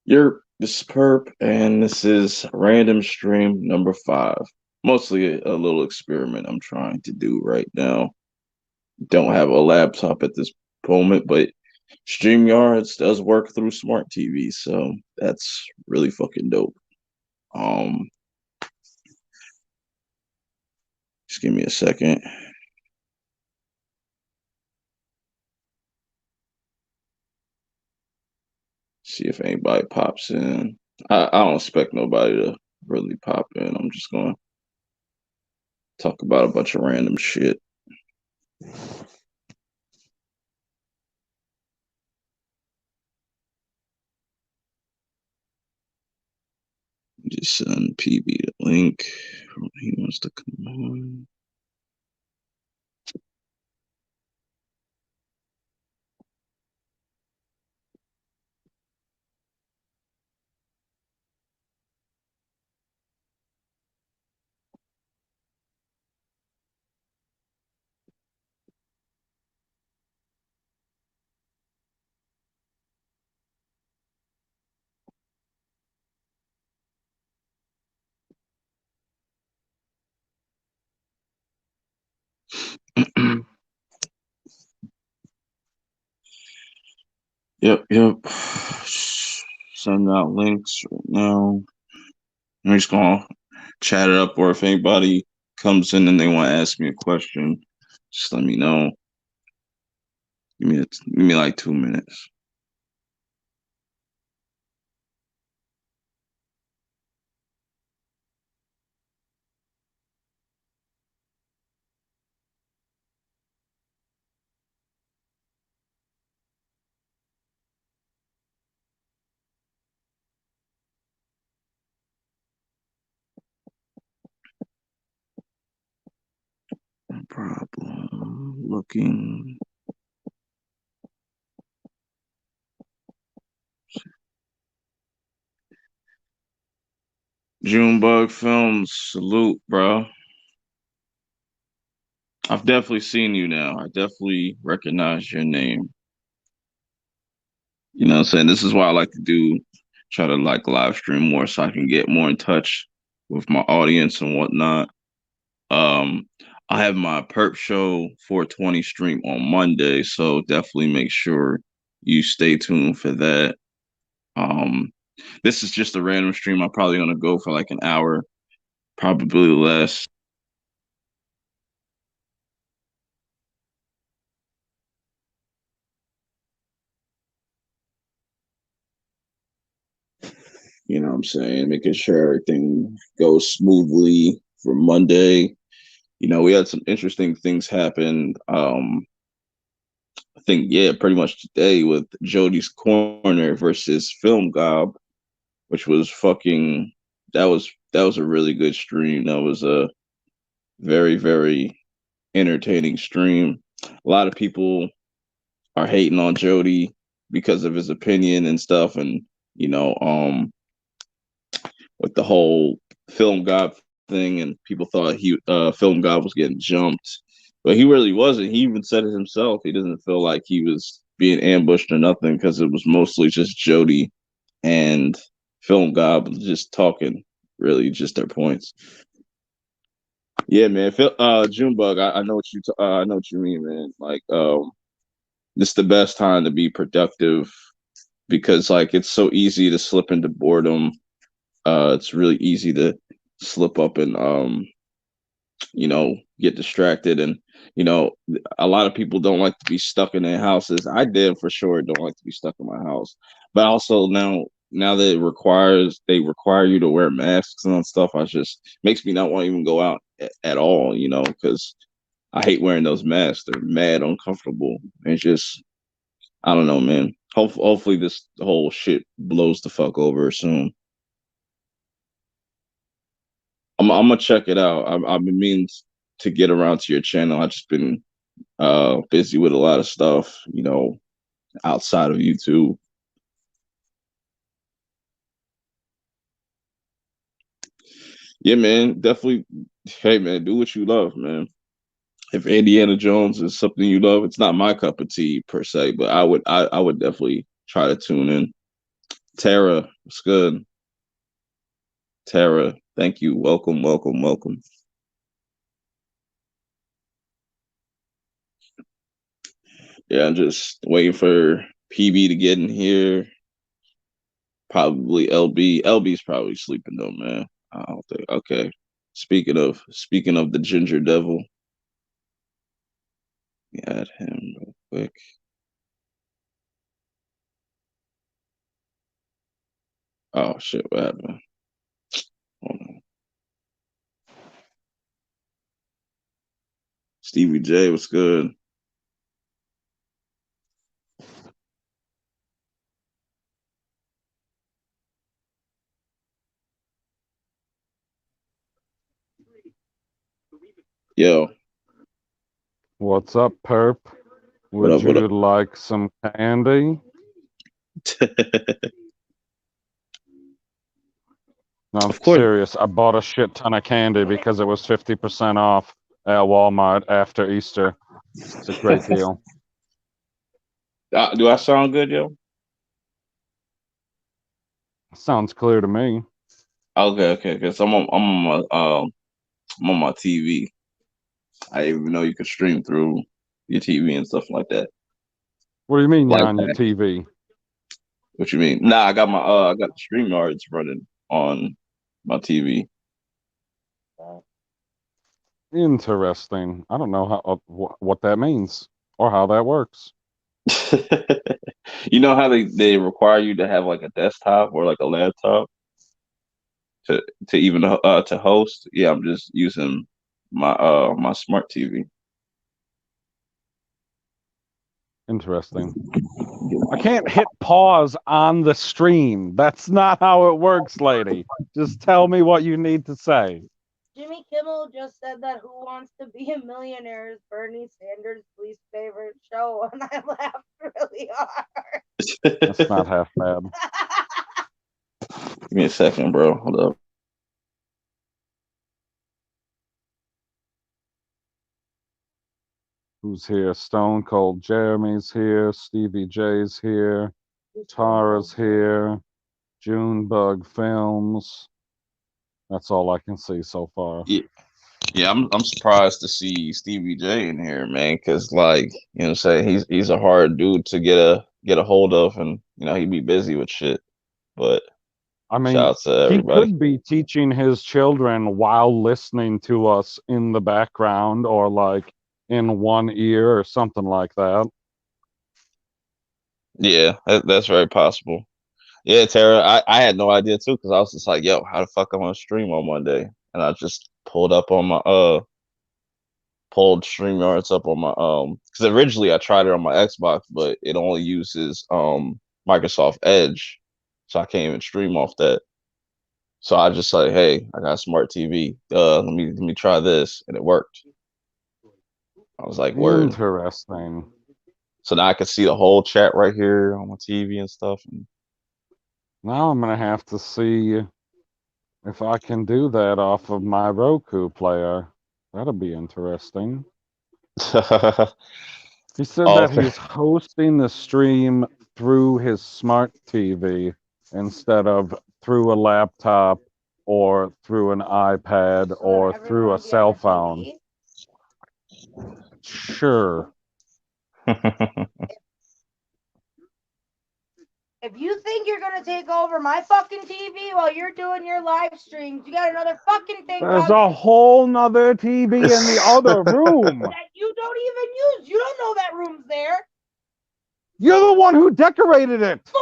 This is Perp, and this is random stream number 5. Mostly a little experiment I'm trying to do right now. Don't have a laptop at this moment, but StreamYards does work through smart TV, so that's really fucking dope. Um, just give me a second. See if anybody pops in. I don't expect nobody to really pop in. I'm just gonna talk about a bunch of random shit. Just send PB the link. He wants to come on. Yep. Send out links right now. I'm just gonna chat it up, or if anybody comes in and they want to ask me a question, just let me know. Give me like 2 minutes. No problem. Looking. Junebug Films, salute, bro. I've definitely seen you now. I definitely recognize your name. You know what I'm saying? This is why I like to try to like live stream more so I can get more in touch with my audience and whatnot. Um, I have my Perp Show 420 stream on Monday, so definitely make sure you stay tuned for that. Um, this is just a random stream. I'm probably gonna go for like an hour, probably less. You know what I'm saying? Making sure everything goes smoothly for Monday. You know, we had some interesting things happen. I think, yeah, pretty much today with Jody's Corner versus Film Gob, which was fucking that was a really good stream. That was a very entertaining stream. A lot of people are hating on Jody because of his opinion and stuff, and you know, with the whole Film God thing, and people thought he Film God was getting jumped, but he really wasn't. He even said it himself. He doesn't feel like he was being ambushed or nothing because it was mostly just Jody and Film God just talking, really just their points. Yeah, man. Junebug, I know I know what you mean, man. Like, this is the best time to be productive because like it's so easy to slip into boredom. It's really easy to slip up and get distracted, and you know, a lot of people don't like to be stuck in their houses. I did for sure don't like to be stuck in my house, but also now that they require you to wear masks and stuff, I just makes me not want to even go out at all, you know, because I hate wearing those masks. They're mad uncomfortable. It's just I don't know, man. Hopefully this whole shit blows the fuck over soon. I'm gonna check it out. I've been meaning to get around to your channel. I just been busy with a lot of stuff, you know, outside of YouTube. Yeah, man, definitely. Hey, man, do what you love, man. If Indiana Jones is something you love, it's not my cup of tea per se, but I would definitely try to tune in. Tara, it's good. Tara, thank you. Welcome, welcome, welcome. Yeah, I'm just waiting for PB to get in here. Probably LB. LB's probably sleeping though, man. I don't think. Okay. Speaking of the Ginger Devil, we add him real quick. Oh shit, what happened? Hold on. Stevie J, what's good? Yo, What's up, Perp? what Would up? What you like some candy? up? No, I'm Of course. serious. I bought a shit ton of candy because it was 50% off at Walmart after Easter. It's a great deal. Do I sound good, yo? Sounds clear to me. Okay, okay, because I'm on my TV. I didn't even know you could stream through your TV and stuff like that. What do you mean you're Like on your that. TV? What you mean? Nah, I got the stream yards running on my TV. Interesting. I don't know how what that means or how that works. You know how they require you to have like a desktop or like a laptop to even to host? Yeah, I'm just using my smart TV. Interesting. I can't hit pause on the stream. That's not how it works, lady. Just tell me what you need to say. Jimmy Kimmel just said that Who Wants to Be a Millionaire is Bernie Sanders' least favorite show, and I laughed really hard. That's not half bad. Give me a second, bro. Hold up. Who's here? Stone Cold Jeremy's here. Stevie J's here. Tara's here. Junebug Films. That's all I can see so far. Yeah, yeah, I'm surprised to see Stevie J in here, man, because like, you know what I'm saying, he's a hard dude to get a hold of, and he'd be busy with shit. But I shout mean, out to he everybody. could be teaching his children while listening to us in the background or like in one ear or something like that. Yeah, that's very possible. Yeah, Tara, I had no idea too, because I was just like, yo, how the fuck I'm gonna stream on Monday? And I just pulled StreamYards up on my because originally I tried it on my Xbox, but it only uses Microsoft Edge, so I can't even stream off that. So I just like, hey, I got a smart TV. Let me try this, and it worked. I was like, word. Interesting. So now I can see the whole chat right here on my TV and stuff. Now I'm gonna have to see if I can do that off of my Roku player. That'll be interesting. He said Oh, that he's hosting the stream through his smart TV instead of through a laptop or through an iPad So or that through a everyone can cell have a phone. TV. Sure. If you think you're gonna take over my fucking TV while you're doing your live streams, you got another fucking thing There's coming a whole nother TV in the other room. that you don't even use. You don't know that room's there You're the one who decorated it for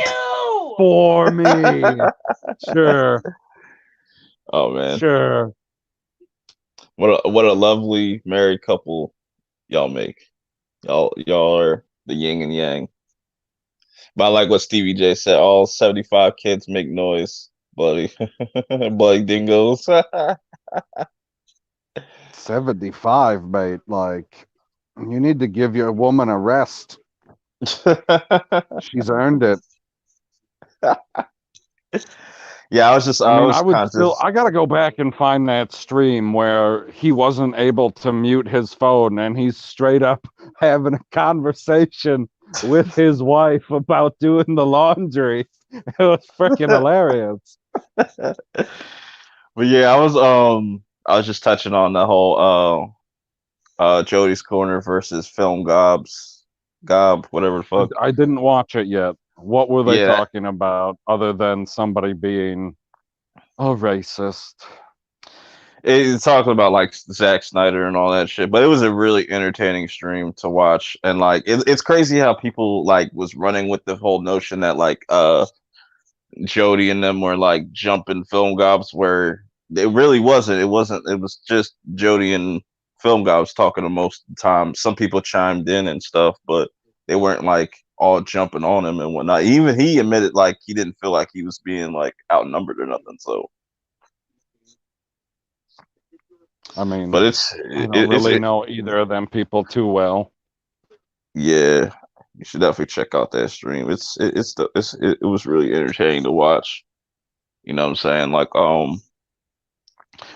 you. for me. Sure. oh man, Sure. what a lovely married couple y'all make. Y'all are the yin and yang. But I like what Stevie J said. All 75 kids make noise, bloody, bloody dingoes. 75, mate. Like, you need to give your woman a rest. She's earned it. Yeah, I I mean, I was would kind of still, just. I gotta go back and find that stream where he wasn't able to mute his phone and he's straight up having a conversation with his wife about doing the laundry. It was freaking hilarious. But yeah, I was just touching on the whole Jody's Corner versus Film Gob, whatever the fuck. I didn't watch it yet. What were they Yeah, talking about other than somebody being a racist? it's talking about like Zack Snyder and all that shit. But it was a really entertaining stream to watch, and like it's crazy how people like was running with the whole notion that like Jody and them were like jumping film gobs where it really wasn't. It wasn't. It was just Jody and film gobs talking the most of the time. Some people chimed in and stuff, but they weren't like all jumping on him and whatnot. Even he admitted like he didn't feel like he was being like outnumbered or nothing. So, I mean, but I don't really know either of them people too well. yeah. You should definitely check out that stream. It was really entertaining to watch. You know what I'm saying? Like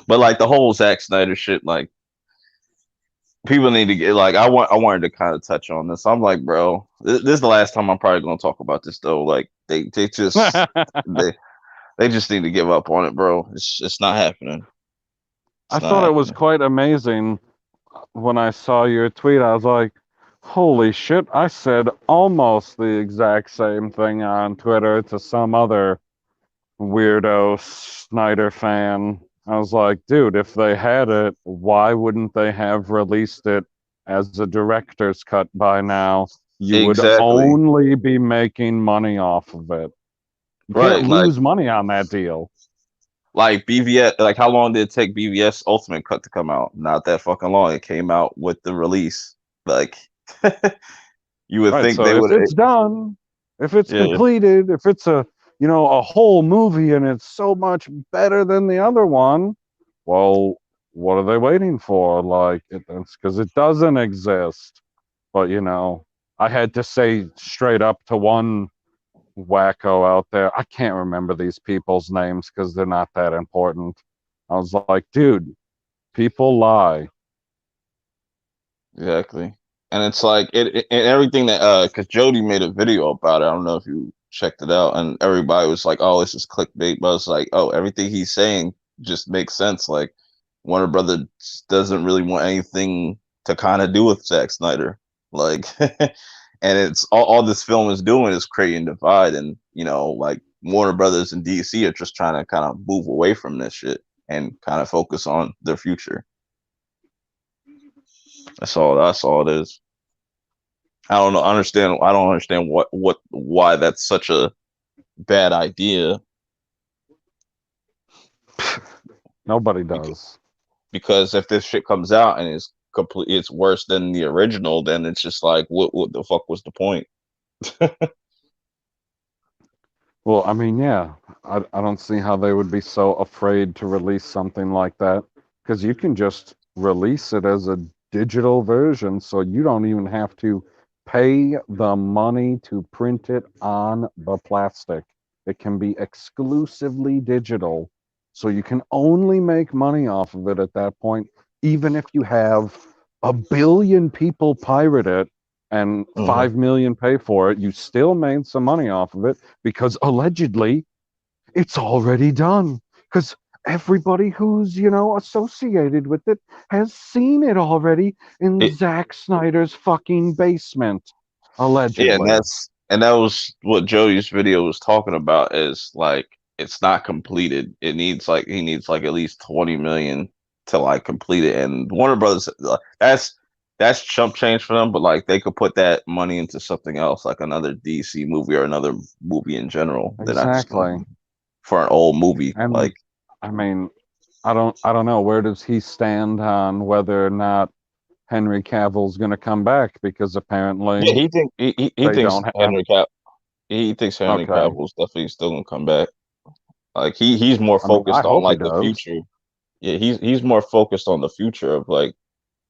but like the whole Zack Snyder shit, like people need to get like I wanted to kind of touch on this. I'm like, bro, this is the last time I'm probably gonna talk about this though. Like they just they they just need to give up on it, bro. It's not happening. I It's not thought it was happening. quite amazing when I saw your tweet. I was like, holy shit. I said almost the exact same thing on Twitter to some other weirdo Snyder fan. I was like, dude, if they had it, why wouldn't they have released it as a director's cut by now? You would Exactly. only be making money off of it. You can't Right. lose money on that deal. Like BVS, like how long did it take BVS Ultimate Cut to come out? Not that fucking long. It came out with the release. Like you would Right. think they So if would it's done, if it's yeah. completed, if it's a whole movie and it's so much better than the other one, well, what are they waiting for? Like, it's because it doesn't exist. But, I had to say straight up to one wacko out there, I can't remember these people's names because they're not that important. I was like, dude, people lie. Exactly. And it's like and everything that because Jody made a video about it. I don't know if you checked it out, and everybody was like, "Oh, this is clickbait," but it's like, "Oh, everything he's saying just makes sense." Like Warner Brothers doesn't really want anything to kind of do with Zack Snyder, like, and it's all this film is doing is creating divide, and like Warner Brothers and DC are just trying to kind of move away from this shit and kind of focus on their future. That's all. That's all it is. I don't know. Understand? I don't understand why that's such a bad idea. Nobody Because, does. because if this shit comes out and it's worse than the original, then it's just like, what the fuck was the point? Well, I mean, yeah, I don't see how they would be so afraid to release something like that because you can just release it as a digital version, so you don't even have to pay the money to print it on the plastic. It can be exclusively digital, so you can only make money off of it at that point, even if you have a billion people pirate it and Mhm. 5 million pay for it, you still made some money off of it because allegedly it's already done. Because everybody who's, associated with it has seen it already in It, Zack Snyder's fucking basement, yeah, and allegedly. that was what Joey's video was talking about. Is like it's not completed. It needs like he needs like at least 20 million to like complete it. And Warner Brothers, that's chump change for them. But like they could put that money into something else, like another DC movie or another movie in general. They're not just Exactly. going for an old movie. And Like I mean, I don't know, where does he stand on whether or not Henry Cavill's going to come back, because yeah, apparently he they thinks don't have. He thinks Henry Okay. Cavill's definitely still gonna come back. Like he's more I mean, I focused on hope he like the does. future. Yeah, he's more focused on the future of like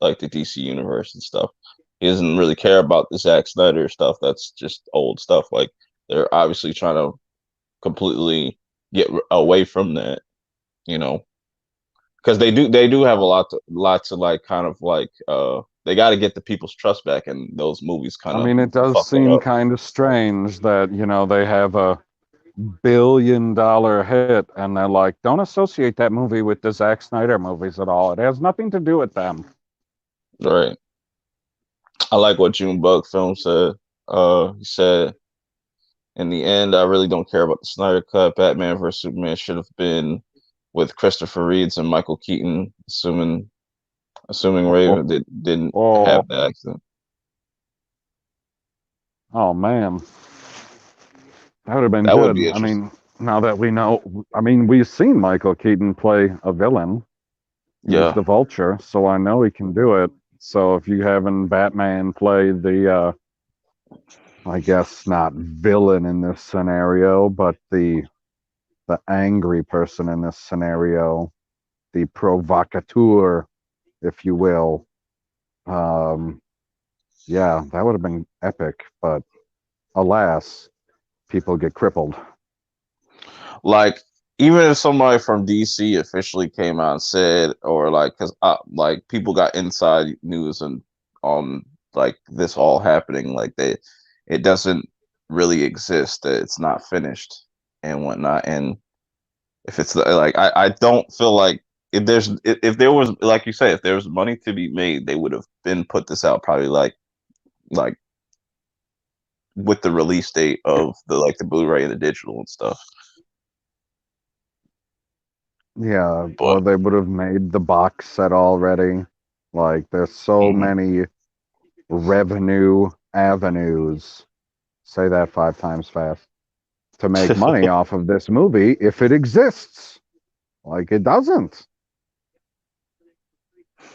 the DC universe and stuff. He doesn't really care about the Zack Snyder stuff. That's just old stuff. Like they're obviously trying to completely get away from that, you know, because they do have a lot to like kind of like they got to get the people's trust back, and those movies kind I of mean, it does fuck that seem up. kind of strange that, they have a billion hit, and they're like, don't associate that movie with the Zack Snyder movies at all. It has nothing to do with them. Right. I like what Junebug Film said. He said, in the end, I really don't care about the Snyder Cut. Batman vs Superman should have been with Christopher Reeves and Michael Keaton, assuming Raven didn't Oh, have the accident. oh man, that would have been That would good. be I interesting. mean, now that we know, I mean, we've seen Michael Keaton play a villain. He was Yeah. the Vulture, so I know he can do it. So if you having Batman play the, I guess not villain in this scenario, but the angry person in this scenario, the provocateur, if you will. Yeah, that would have been epic, but alas, people get crippled. Like, even if somebody from DC officially came out and said, or like, because like people got inside news and on like this all happening, like it doesn't really exist, that it's not finished and whatnot. And if it's like, I don't feel like if there was, like you say, if there was money to be made, they would have been put this out probably like with the release date of the Blu-ray and the digital and stuff. Yeah, But or they would have made the box set already. Like, there's so mhm. many revenue avenues, say that 5 times fast, to make money off of this movie if it exists. Like, it doesn't.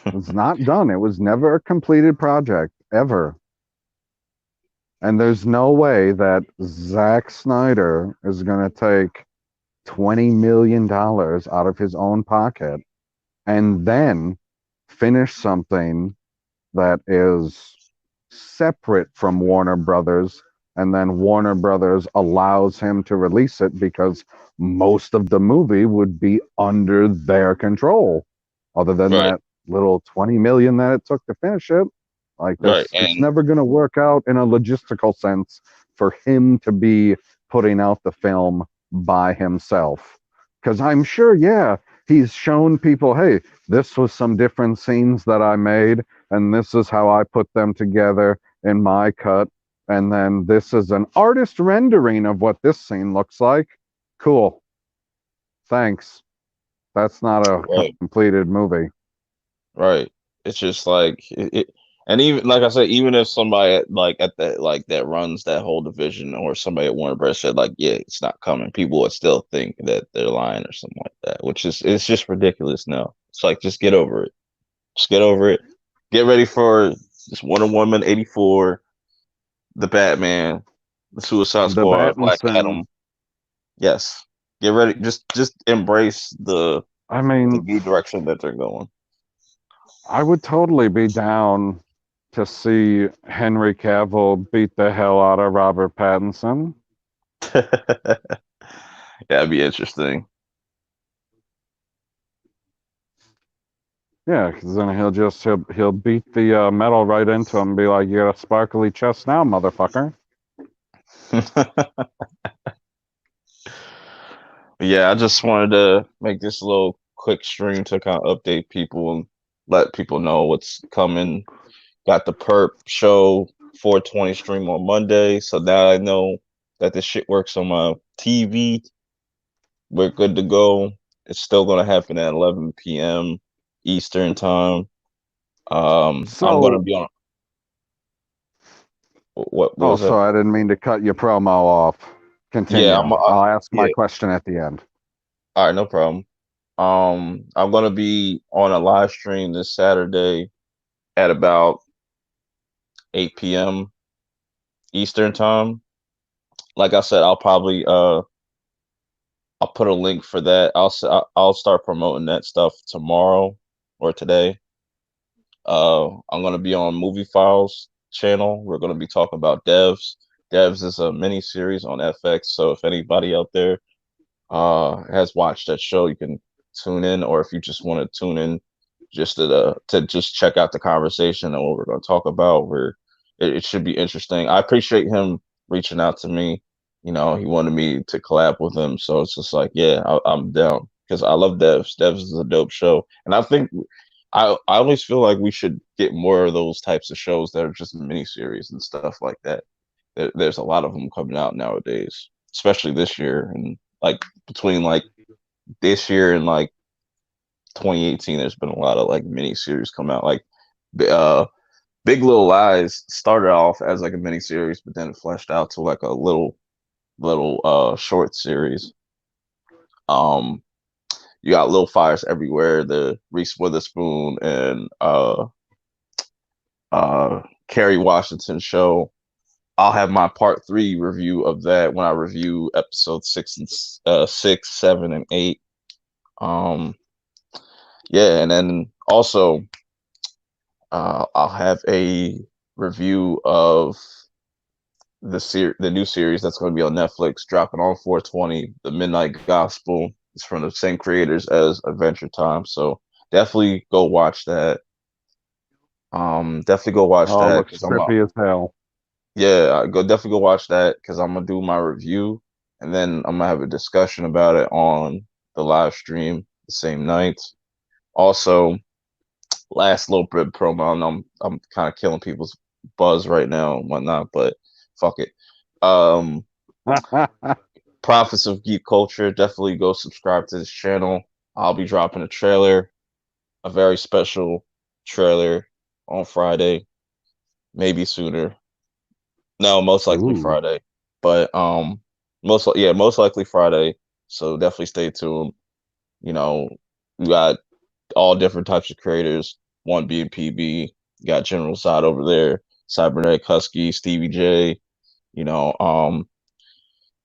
It's not done. It was never a completed project, ever. And there's no way that Zack Snyder is going to take $20 million out of his own pocket and then finish something that is separate from Warner Brothers, and then Warner Brothers allows him to release it because most of the movie would be under their control, other than Right, that little 20 million that it took to finish it. Like, right, this, it's and never going to work out in a logistical sense for him to be putting out the film by himself. Because I'm sure, yeah, he's shown people, hey, this was some different scenes that I made, and this is how I put them together in my cut. And then this is an artist rendering of what this scene looks like. Cool. Thanks. That's not a right, completed movie. right. It's just like and even like I said, even if somebody at that that runs that whole division, or somebody at Warner Bros. Said like, yeah, it's not coming, people would still think that they're lying or something like that, which is it's just ridiculous now. It's like, just get over it. Just get over it. Get ready for this Wonder Woman 84, the Batman, the Suicide The Squad, Black Battinson, Adam. Yes. Get ready. Just embrace I the mean, new direction that they're going. I would totally be down to see Henry Cavill beat the hell out of Robert Pattinson. Yeah, it'd be interesting. Yeah, because then he'll beat the metal right into him and be like, "You got a sparkly chest now, motherfucker." Yeah, I just wanted to make this little quick stream to kind of update people and let people know what's coming. Got the Perp show 420 stream on Monday, so now I know that this shit works on my TV. We're good to go. It's still gonna happen at 11 p.m. Eastern time. I'm gonna So, be on. What oh, was that? sorry, I didn't mean to cut your promo off. Yeah, Continue. I'll ask my yeah. question at the end. All right, no problem. I'm gonna be on a live stream this Saturday at about 8 p.m. Eastern time. Like I said, I'll put a link for that. I'll start promoting that stuff tomorrow or today. I'm gonna be on Movie Files channel. We're gonna be talking about Devs. Devs is a mini series on FX. So if anybody out there has watched that show, you can tune in, or if you just want to tune in just to just check out the conversation and what we're going to talk about, where it should be interesting. I appreciate him reaching out to me. he wanted me to collab with him. So it's just like, yeah, I'm down because I love Devs. Devs is a dope show, and I think I always feel like we should get more of those types of shows that are just miniseries and stuff like that. There's a lot of them coming out nowadays, especially this year, and like between like this year and like 2018, there's been a lot of like miniseries come out. Like, uh, Big Little Lies started off as like a miniseries, but then it fleshed out to like a little short series. Um, you got Little Fires Everywhere, the Reese Witherspoon and Kerry Washington show. I'll have my part 3 review of that when I review episode 6, 7, and 8. Yeah, and then also I'll have a review of the new series that's going to be on Netflix, dropping on 420, The Midnight Gospel. It's from the same creators as Adventure Time, so definitely go watch that. Definitely go watch Oh, it that looks because I'm trippy as hell. yeah, definitely go watch that because I'm gonna do my review and then I'm gonna have a discussion about it on the live stream the same night. Also, last little bit of promo, and I'm kind of killing people's buzz right now and whatnot, but fuck it. Um, Prophets of Geek Culture, definitely go subscribe to this channel. I'll be dropping a trailer, a very special trailer on Friday, maybe sooner. No, most likely Ooh. Friday. But most likely Friday. So definitely stay tuned. You know, we got all different types of creators. One being PB, you got General Zod over there, Cybernetic Husky, Stevie J, you know,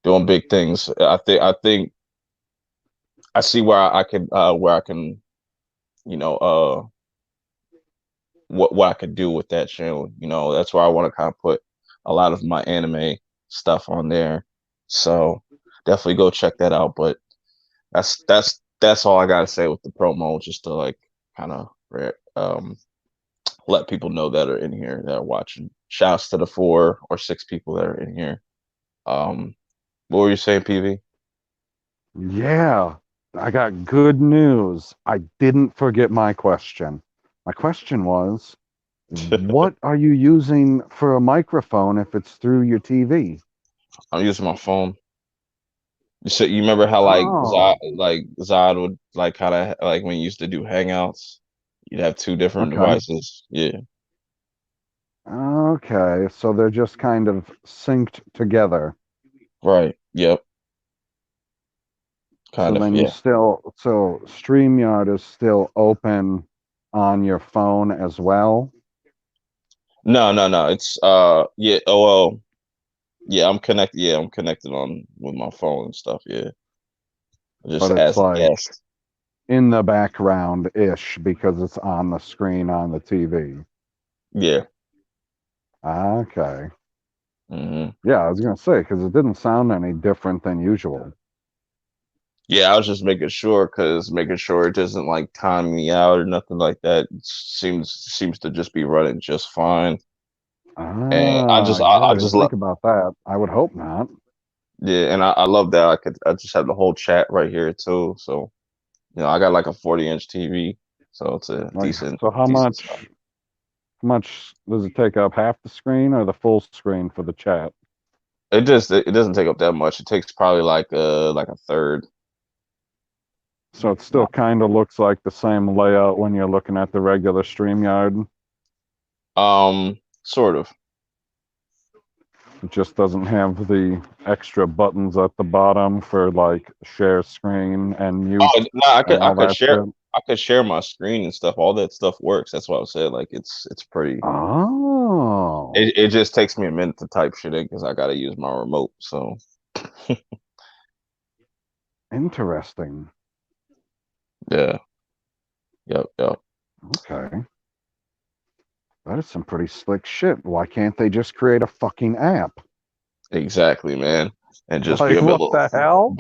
doing big things. I think I see where I can, you know, what I could do with that channel. That's where I want to kind of put a lot of my anime stuff on there. So definitely go check that out. But that's all I gotta say with the promo, just to like kind of let people know that are in here that are watching. Shouts to the 4 or 6 people that are in here. What were you saying, PV? Yeah, I got good news. I didn't forget my question. My question was, what are you using for a microphone if it's through your TV? I'm using my phone. You remember how Oh, like Zod would like kind of like when you used to do hangouts, you'd have 2 different okay. devices. Yeah, Okay, so they're just kind of synced together. right. Yep, So kind of. then Yeah. so StreamYard is still open on your phone as well, No, no, no. It's yeah. Oh well. Yeah, I'm connected. Yeah, I'm connected on with my phone and stuff. Yeah, just but it's as a like guest. in the background-ish because it's on the screen on the TV. Yeah. Okay. hmm Yeah, I was gonna say because it didn't sound any different than usual. Yeah, I was just making sure it doesn't like time me out or nothing like that. It seems to just be running just fine. And Yeah, I I just didn't love think about that. I would hope not. yeah, and I love that I just have the whole chat right here too. So I got like a 40-inch TV, so it's a Like, decent so decent size. how much does it take up? Half the screen or the full screen for the chat? It doesn't take up that much. It takes probably like a third. So it still kind of looks like the same layout when you're looking at the regular StreamYard. Sort of. It just doesn't have the extra buttons at the bottom for like share screen and mute Oh no, and all that shit. I could share my screen and stuff. All that stuff works. That's what I said. Like it's pretty. Oh, It just takes me a minute to type shit in because I gotta use my remote. So interesting. yeah, yep. Okay. That is some pretty slick shit. Why can't they just create a fucking app? Exactly, man. And just Like, what the hell?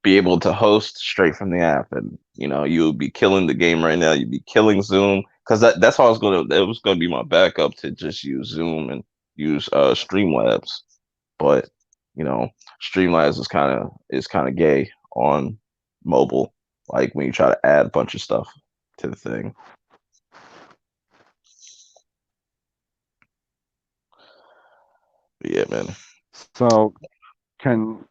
be able to host straight from the app, and you'll be killing the game right now. You'd be killing Zoom because that's how I was gonna. It was gonna be my backup to just use Zoom and use Streamlabs, but Streamlabs is kind of gay on mobile. Like when you try to add a bunch of stuff to the thing. But yeah, man. So can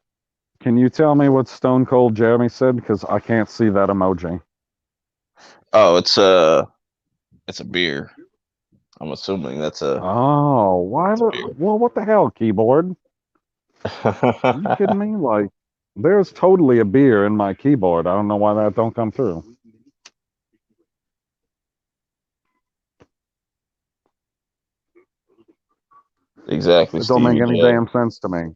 can you tell me what Stone Cold Jeremy said? Because I can't see that emoji. Oh, it's a beer. I'm assuming that's a, Oh, why that's a the beer. well, what the hell, keyboard? Are you kidding me? Like, there's totally a beer in my keyboard. I don't know why that don't come through. Exactly, It don't make Stevie any J. damn sense to me.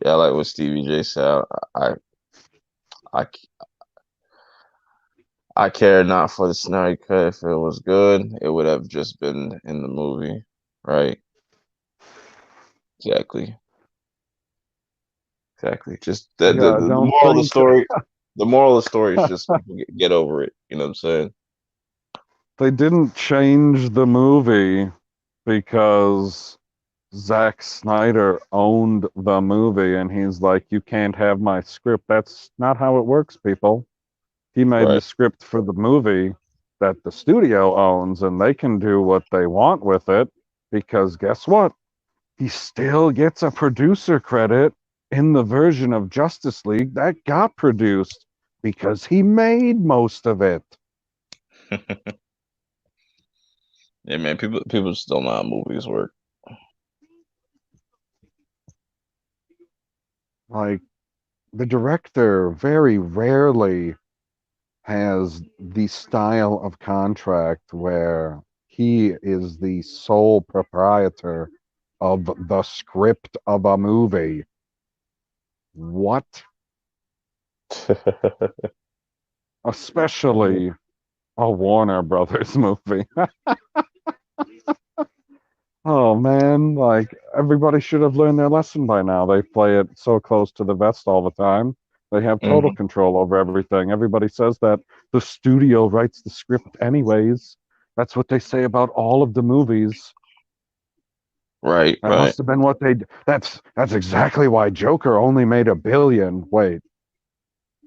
Yeah, I like what Stevie J said. I I I care not for the Snyder cut. If it was good, it would have just been in the movie, right? Exactly, exactly. Just Yeah, the don't moral of the change. story. The moral of the story is just people get over it. You know what I'm saying? They didn't change the movie because Zack Snyder owned the movie and he's like, you can't have my script. That's not how it works, people. He made the Right. script for the movie that the studio owns and they can do what they want with it because guess what? He still gets a producer credit in the version of Justice League that got produced because he made most of it. Yeah, man. People just don't know how movies work. Like, the director very rarely has the style of contract where he is the sole proprietor of the script of a movie. What? Especially a Warner Brothers movie. Oh man, like everybody should have learned their lesson by now. They play it so close to the vest all the time. They have total Mhm. control over everything. Everybody says that the studio writes the script anyways. That's what they say about all of the movies. Right, That right. must have been what they that's exactly why Joker only made $1 billion. Wait,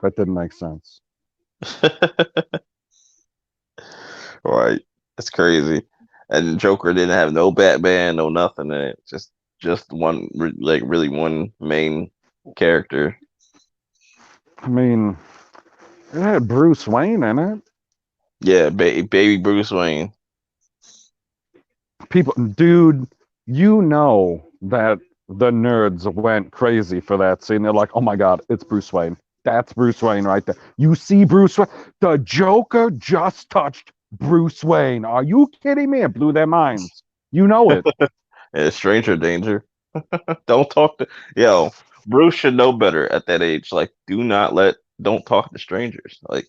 that didn't make sense. Right. That's crazy. And Joker didn't have no Batman, no nothing in it. Just one like really one main character. I mean, it had Bruce Wayne in it. Yeah, baby Bruce Wayne. People, dude, you know that the nerds went crazy for that scene. They're like, oh my God, it's Bruce Wayne. That's Bruce Wayne right there. You see Bruce Wayne? The Joker just touched Bruce Wayne. Are you kidding me? It blew their minds. You know it. Yeah, stranger danger. Don't talk to yo. Bruce should know better at that age. Like, don't talk to strangers. Like,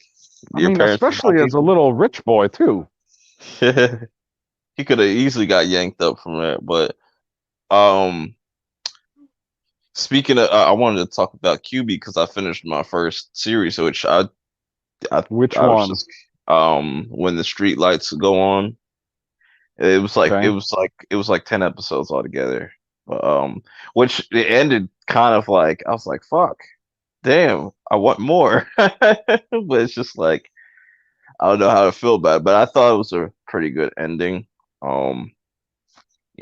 I your mean, parents are not especially as a people. little rich boy, too. He could have easily got yanked up from that. But um, speaking of, I wanted to talk about QB because I finished my first series, which I Which I was one? just when the street lights go on. It was like it Okay. was like it was like 10 episodes altogether. But, which it ended kind of like I was like, fuck, damn, I want more. But it's just like I don't know how to feel about it. But I thought it was a pretty good ending. Um,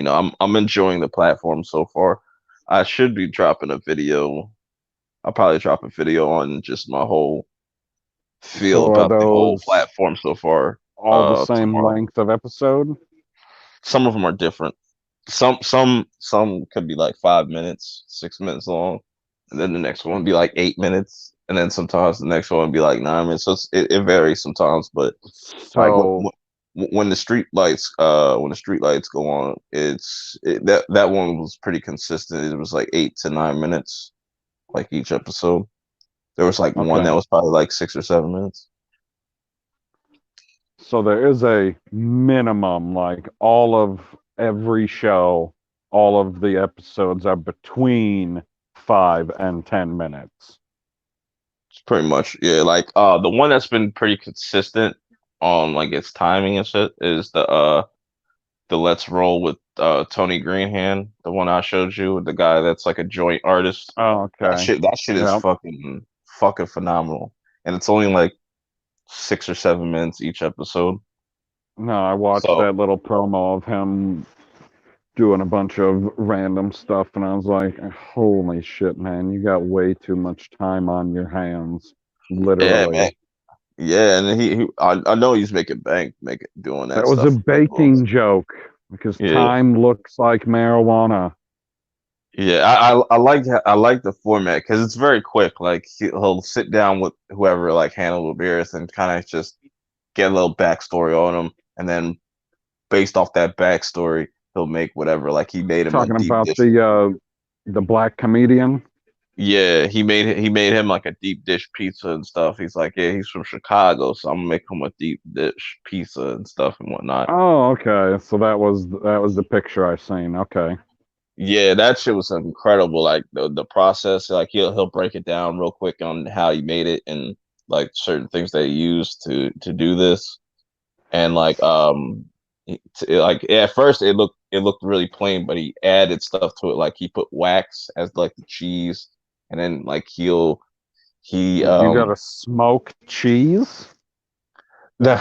I'm enjoying the platform so far. I should be dropping a video. I'll probably drop a video on just my whole feel So are about the whole those platform so far all the same tomorrow. length of episode? Some of them are different. Some could be like 5 minutes, 6 minutes long, and then the next one would be like 8 minutes, and then sometimes the next one would be like 9 minutes. So it varies sometimes, but like So, when the street lights go on, that one was pretty consistent. It was like 8 to 9 minutes, like each episode. There was like one that okay. was probably like 6 or 7 minutes. So there is a minimum, like all of every show, all of the episodes are between 5 and 10 minutes. It's pretty much, yeah. Like the one that's been pretty consistent on like its timing and shit is the Let's Roll with Tony Greenhand, the one I showed you, the guy that's like a joint artist. Oh, okay. That shit is Yeah. fucking phenomenal, and it's only like 6 or 7 minutes each episode. No, I watched So that little promo of him doing a bunch of random stuff, and I was like, holy shit, man, you got way too much time on your hands. yeah, man. Literally. Yeah, and I know he's making bank, doing That that was a stuff. baking joke because Yeah, time looks like marijuana. yeah. I like the format because it's very quick. Like he'll sit down with whoever like handled the beers and kind of just get a little backstory on him, and then based off that backstory, he'll make whatever. Like he made him a Talking deep about dish. the black comedian. Yeah, he made him like a deep dish pizza and stuff. He's like, yeah, he's from Chicago, so I'm gonna make him a deep dish pizza and stuff and whatnot. Oh, okay. So that was the picture I seen. Okay. Yeah, that shit was incredible. Like the process, like he'll break it down real quick on how he made it and like certain things they used to do this. And like like at first it looked really plain, but he added stuff to it. Like he put wax as like the cheese, and then like he You got a smoked cheese? no,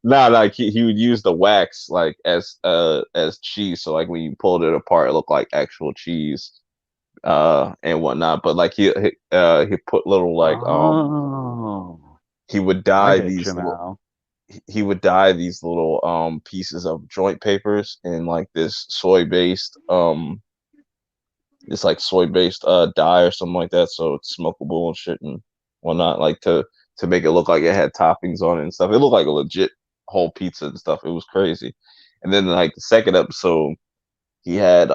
no, like he would use the wax like as cheese. So like when you pulled it apart, it looked like actual cheese and whatnot. But like he put little like Oh, he would I dye get these you little now. he would dye these little pieces of joint papers in like this like soy based dye or something like that, so it's smokable and shit and whatnot, like to make it look like it had toppings on it and stuff. It looked like a legit whole pizza and stuff. It was crazy. And then like the second episode, he had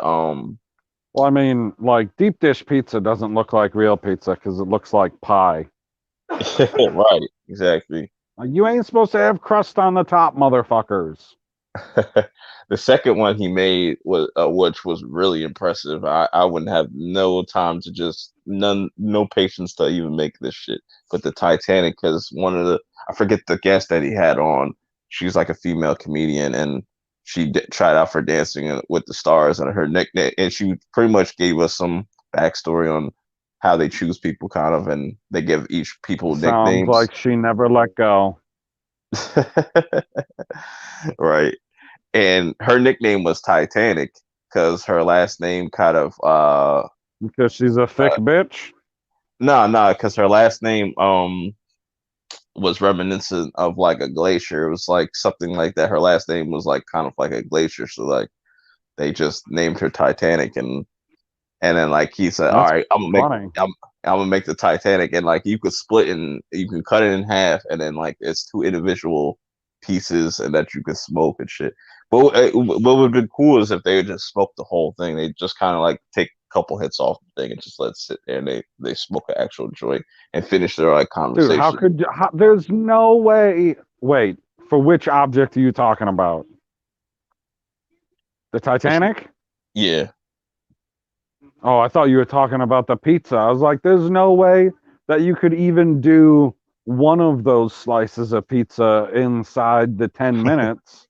Well, I mean, like deep dish pizza doesn't look like real pizza because it looks like pie. right, exactly. You ain't supposed to have crust on the top, motherfuckers. The second one he made was which was really impressive. I wouldn't have no time to just no patience to even make this shit. But the Titanic, because one of the I forget the guest that he had on. She's like a female comedian, and she tried out for Dancing with the Stars, and her nickname, and she pretty much gave us some backstory on how they choose people, kind of, and they give each people Sounds nicknames. like she never let go Right. And her nickname was Titanic because her last name kind of because she's a thick bitch. no, because her last name was reminiscent of like a glacier. It was like something like that. Her last name was like kind of like a glacier, so like they just named her Titanic, and then like he said, all That's right, funny. I'm gonna make the Titanic, and like you could you can cut it in half, and then like it's two individual pieces, and that you could smoke and shit. But what would have been cool is if they would just smoke the whole thing. They just kind of like take a couple hits off the thing and just let it sit there, and they smoke an actual joint and finish their like Dude, conversation. there's no way. Wait, for which object are you talking about? The Titanic? Yeah, Oh, I thought you were talking about the pizza. I was like, there's no way that you could even do one of those slices of pizza inside the 10 minutes.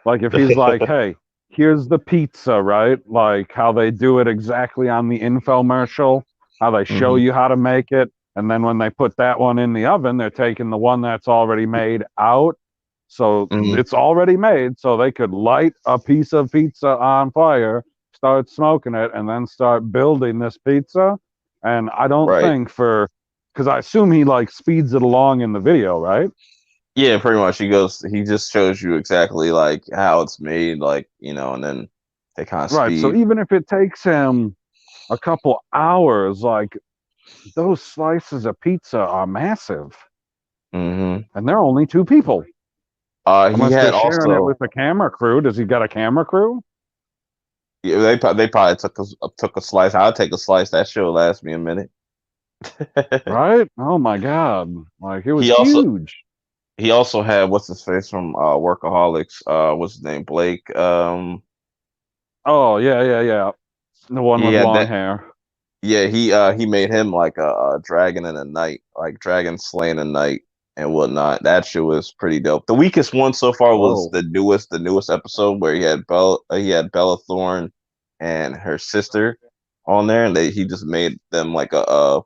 Like, if he's like, hey, here's the pizza, right? Like how they do it exactly on the infomercial, how they show hmm you how to make it. And then when they put that one in the oven, they're taking the one that's already made out. So hmm it's already made. So they could light a piece of pizza on fire, start smoking it, and then start building this pizza. And I don't right. think because I assume he like speeds it along in the video, right? Yeah, pretty much. He just shows you exactly like how it's made, like and then they kind of Right. So speed. even if it takes him a couple hours, like those slices of pizza are massive, hmm and they're only two people. He Unless they're had sharing it also with a camera crew. Does he got a camera crew? yeah, they probably took a slice. I'll take a slice. That should last me a minute. Right? Oh my God. Like it was he also huge. he also had what's his face from Workaholics. What's his name? Blake. Oh yeah, yeah, yeah. The one He with had long that. hair. Yeah, he made him like a dragon in a night, like dragon slaying a night, and whatnot. That shit was pretty dope. The weakest one so far was Whoa. the newest episode where he had Bella Thorne and her sister on there, and he just made them like a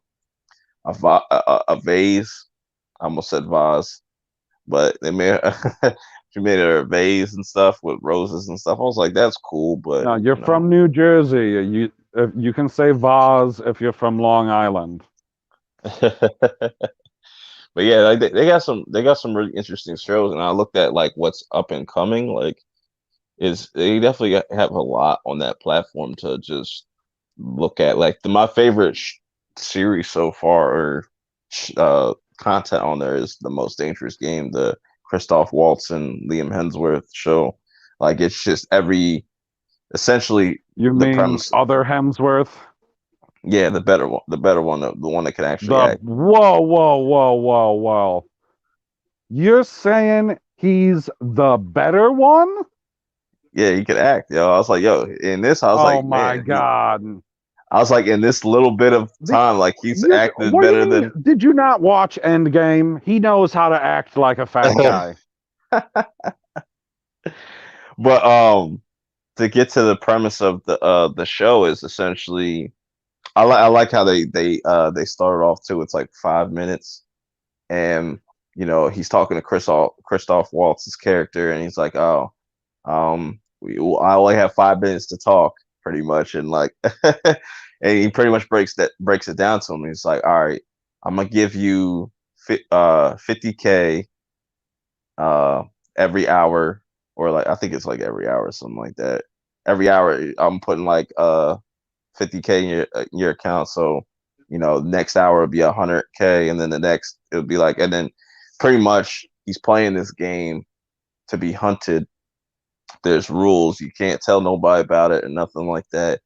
vase. I almost said vase, but they made she made her a vase and stuff with roses and stuff. I was like, that's cool, but Now you're from New Jersey. You can say vase if you're from Long Island. But yeah, like they got some really interesting shows, and I looked at like what's up and coming. Like, is they definitely have a lot on that platform to just look at. Like my favorite series so far, or content on there, is The Most Dangerous Game, the Christoph Waltz and Liam Hemsworth show. Like it's just essentially You the mean premise. other Hemsworth? Yeah, the better one, the one that can actually The act. whoa. You're saying he's the better one? Yeah, he could act. Yo, I was like, yo, in this, I was Oh like, my man, God. I was like, in this little bit of time, like he's acted What do better you mean? than. Did you not watch Endgame? He knows how to act like a fat guy. But to get to the premise of the show is essentially, I like how they started off too. It's like 5 minutes, and he's talking to Christoph Waltz's character, and he's like, oh, I only have 5 minutes to talk, pretty much, and like, and he pretty much breaks it down to him. He's like, all right, I'm gonna give you 50K every hour, or like I think it's like every hour or something like that. Every hour I'm putting like 50K in your account, so next hour would be 100K, and then the next it would be like, and then pretty much he's playing this game to be hunted. There's rules, you can't tell nobody about it and nothing like that,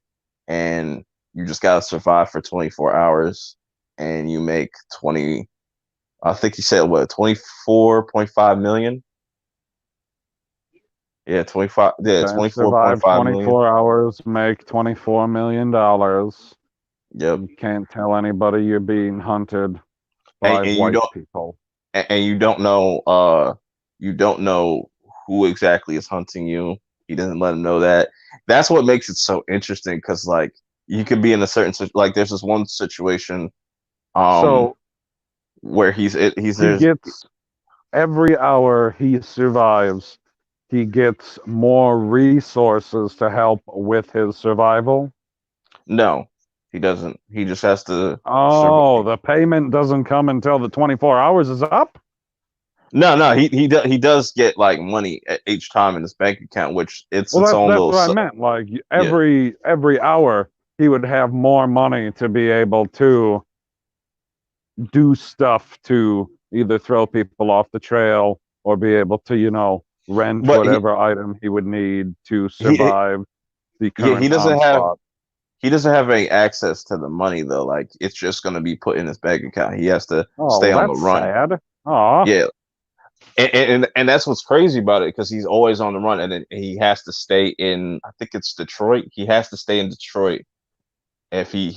and you just gotta survive for 24 hours, and you make 20. I think you said what, 24.5 million. Yeah, 25. Yeah, Okay, survive 24.5 million. 24 hours, make $24 million. Yep. You can't tell anybody you're being hunted by And white people. and you don't know who exactly is hunting you. He doesn't let him know that. That's what makes it so interesting, because like you could be in a certain, like there's this one situation So where he there's gets every hour he survives, he gets more resources to help with his survival. no, he doesn't. He just has to Oh, survive. the payment doesn't come until the 24 hours is up? No, he does get like money each time in his bank account, which it's its Well, own that's little. what I meant. Like Yeah. every hour he would have more money to be able to do stuff to either throw people off the trail or be able to, rent But whatever item he would need to he survive the yeah, current onslaught. he doesn't have any access to the money though. Like it's just gonna be put in his bank account. He has to Oh, stay well, on the that's run. sad. Oh, Yeah, and that's what's crazy about it, because he's always on the run, and then he has to stay in. I think it's Detroit. He has to stay in Detroit. If he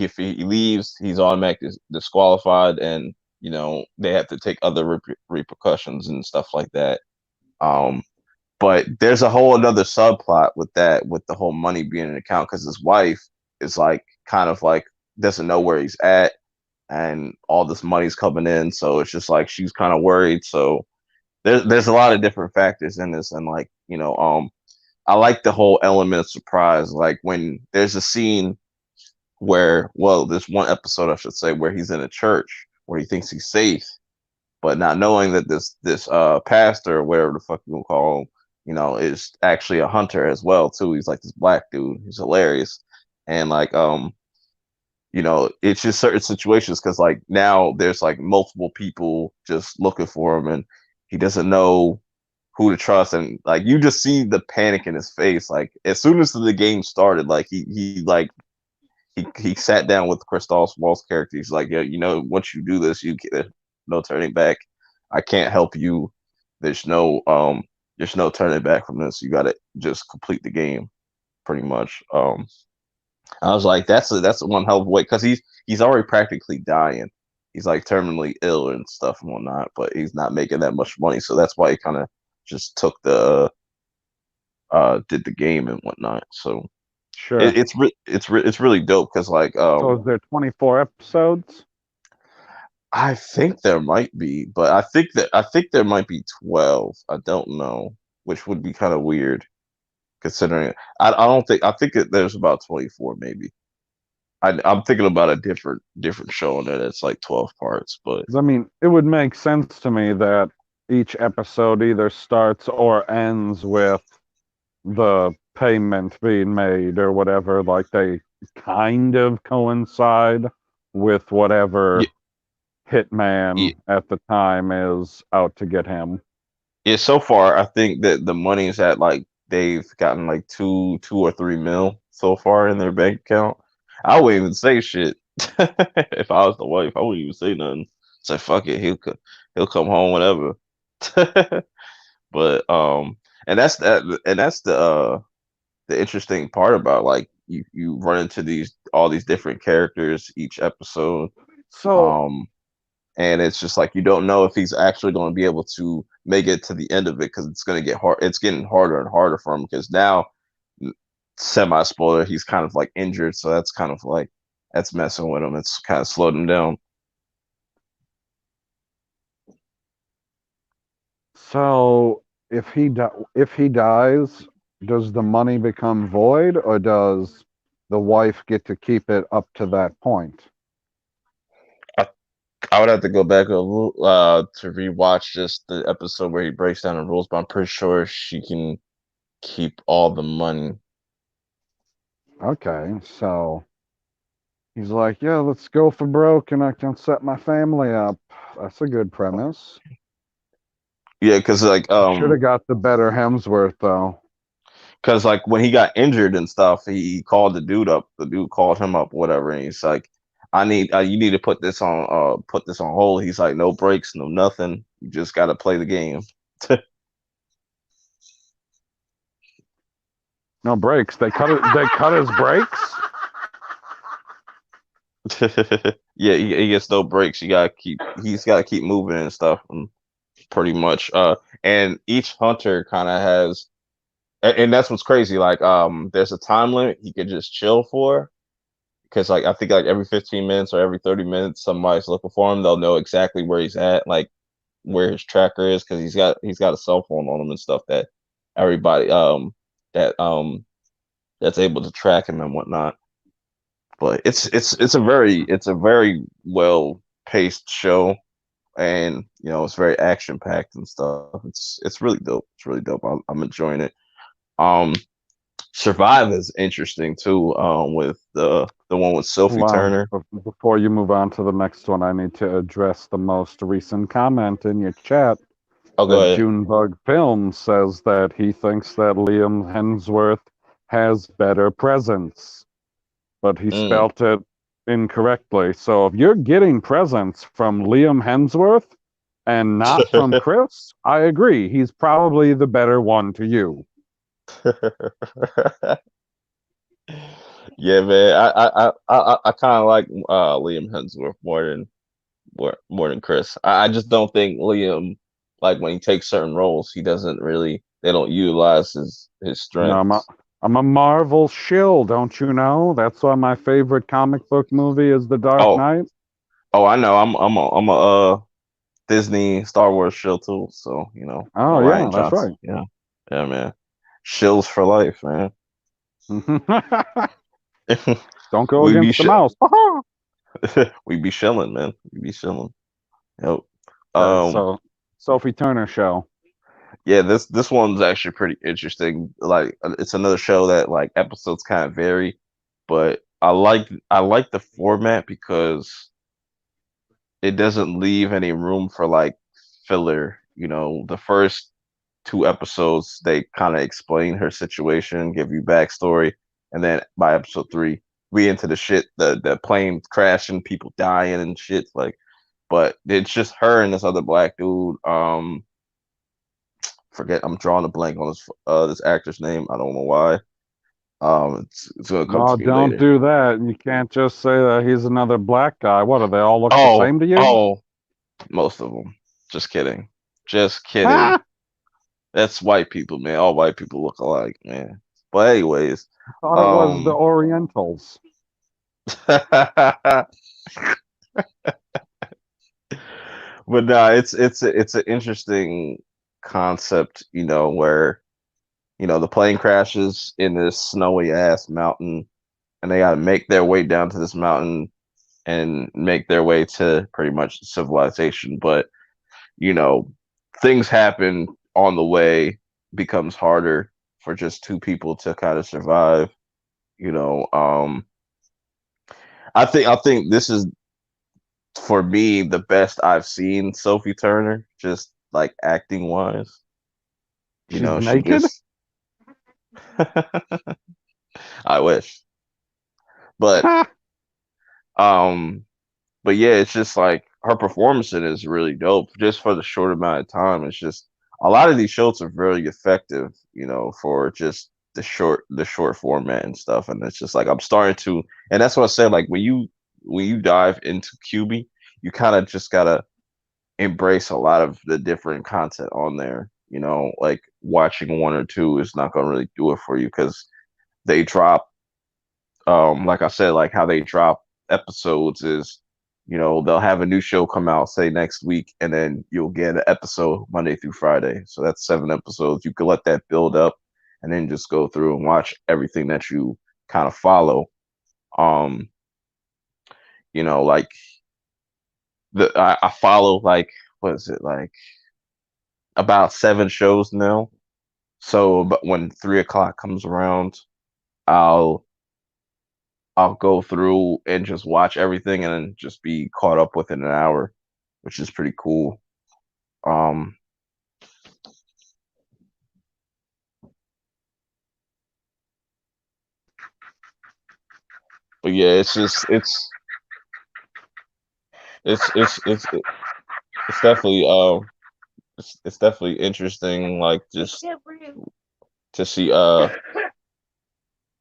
leaves, he's automatically disqualified, and they have to take other repercussions and stuff like that. Um, but there's a whole another subplot with that, with the whole money being in the account, because his wife is like kind of like doesn't know where he's at, and all this money's coming in, so it's just like she's kind of worried. So there's a lot of different factors in this, and like I like the whole element of surprise. Like when there's a scene where, well, there's one episode I should say, where he's in a church where he thinks he's safe, but not knowing that this pastor, or whatever the fuck you gonna call him, is actually a hunter as well too. He's like this black dude. He's hilarious, and like it's just certain situations, because like now there's like multiple people just looking for him, and he doesn't know who to trust, and like you just see the panic in his face. Like as soon as the game started, like he sat down with Christoph Waltz character. He's like, yeah, once you do this, there's no turning back. I can't help you. There's no turning back from this. You got to just complete the game, pretty much. I was like, that's one hell of a way, because he's already practically dying. he's like terminally ill and stuff and whatnot, but he's not making that much money, so that's why he kind of just took the did the game and whatnot. So Sure. it's really dope because like So is there 24 episodes? I think there might be, but I think there might be 12. I don't know, which would be kind of weird considering I don't think I think there's about 24 maybe. I'm thinking about a different show and it's like 12 parts, but 'Cause, I mean, it would make sense to me that each episode either starts or ends with the payment being made or whatever. Like they kind of coincide with whatever yeah, yeah, hitman at the time is out to get him. yeah, so far I think that the money is at like they've gotten like two or 3 mil so far in their bank account. I wouldn't even say shit. If I was the wife, I wouldn't even say nothing. Say fuck it, he'll come home whenever. But that's the interesting part about like you run into these all these different characters each episode. So, Um and it's just like you don't know if he's actually going to be able to make it to the end of it because it's going to get hard. It's getting harder and harder for him because now, semi spoiler, he's kind of like injured, so that's kind of like that's messing with him. It's kind of slowed him down. so if he dies, does the money become void, or does the wife get to keep it up to that point? I, I would have to go back to rewatch just the episode where he breaks down the rules, but I'm pretty sure she can keep all the money. Okay, so he's like, yeah, let's go for broke and I can set my family up. That's a good premise. Yeah, because like Should have got the better Hemsworth though. Because like when he got injured and stuff, he called the dude up. The dude called him up, whatever, and he's like, "I need you need to put this on hold." He's like, "No breaks, no nothing. You just got to play the game." No breaks. They cut it. They cut his breaks. Yeah, he gets no breaks. He's got to keep moving and stuff, pretty much. And each hunter kind of has, and that's what's crazy. Like, there's a time limit he could just chill for because like I think like every 15 minutes or every 30 minutes somebody's looking for him. They'll know exactly where he's at, like where his tracker is, because he's got a cell phone on him and stuff that everybody that that's able to track him and whatnot. But it's a very well paced show, and it's very action packed and stuff. It's really dope. It's really dope. I'm enjoying it. Um, Survive is interesting too. With the one with Sophie Well, Turner. before you move on to the next one, I need to address the most recent comment in your chat Oh, go that ahead. Junebug Film says that he thinks that Liam Hemsworth has better presence, but he Mm. spelt it incorrectly. So if you're getting presents from Liam Hemsworth and not from Chris, I agree. He's probably the better one to you. Yeah, man. I kind of like Liam Hemsworth more than Chris. I just don't think Liam, like when he takes certain roles, he doesn't really they don't utilize his No, strengths. I'm a Marvel shill, don't you know? That's why my favorite comic book movie is The Dark Oh, Knight. oh, I know. I'm a Disney Star Wars shill too. So I'm a Oh yeah, Ryan that's Johnson. right. Yeah, yeah, man. Shills for life, man. Don't go we be against the sh- mouse. we be shilling, man. We be shilling. Yep. Okay, Um. so Sophie Turner show. Yeah, this one's actually pretty interesting. Like it's another show that like episodes kind of vary, but I like the format because it doesn't leave any room for like filler. The first two episodes they kind of explain her situation, give you backstory, and then by episode three, we into the shit, the plane crashing, people dying and shit. Like, but it's just her and this other black dude. Forget I'm drawing a blank on this actor's name. I don't know why. It's gonna come No, to me don't later. do that. You can't just say that he's another black guy. What, do they all look the Oh, same to you? oh, most of them. Just kidding. Just kidding. Ha! That's white people, man. All white people look alike, man. But anyways, Thought it was the um, Orientals. but nah, it's an interesting concept, where the plane crashes in this snowy ass mountain, and they got to make their way down to this mountain and make their way to pretty much civilization. But you know, things happen on the way, becomes harder for just two people to kind of survive. You know, I think this is for me the best I've seen Sophie Turner, just like acting wise. She's She naked? just I wish. But Ha! um but yeah, it's just like her performance in it is really dope just for the short amount of time. It's just a lot of these shows are very effective, for just the short format and stuff. And it's just like I'm starting to, and that's what I said. Like when you dive into QB, you kind of just gotta embrace a lot of the different content on there. Like watching one or two is not gonna really do it for you because they drop like I said, like how they drop episodes is, they'll have a new show come out, say next week, and then you'll get an episode Monday through Friday. So that's 7 episodes. You can let that build up and then just go through and watch everything that you kind of follow. Um, like I follow like what is it, like about 7 shows now. So but when 3 o'clock comes around, I'll I'll go through and just watch everything and then just be caught up within an hour, which is pretty cool. Um, but yeah, it's definitely it's definitely interesting, like just Can't breathe. to see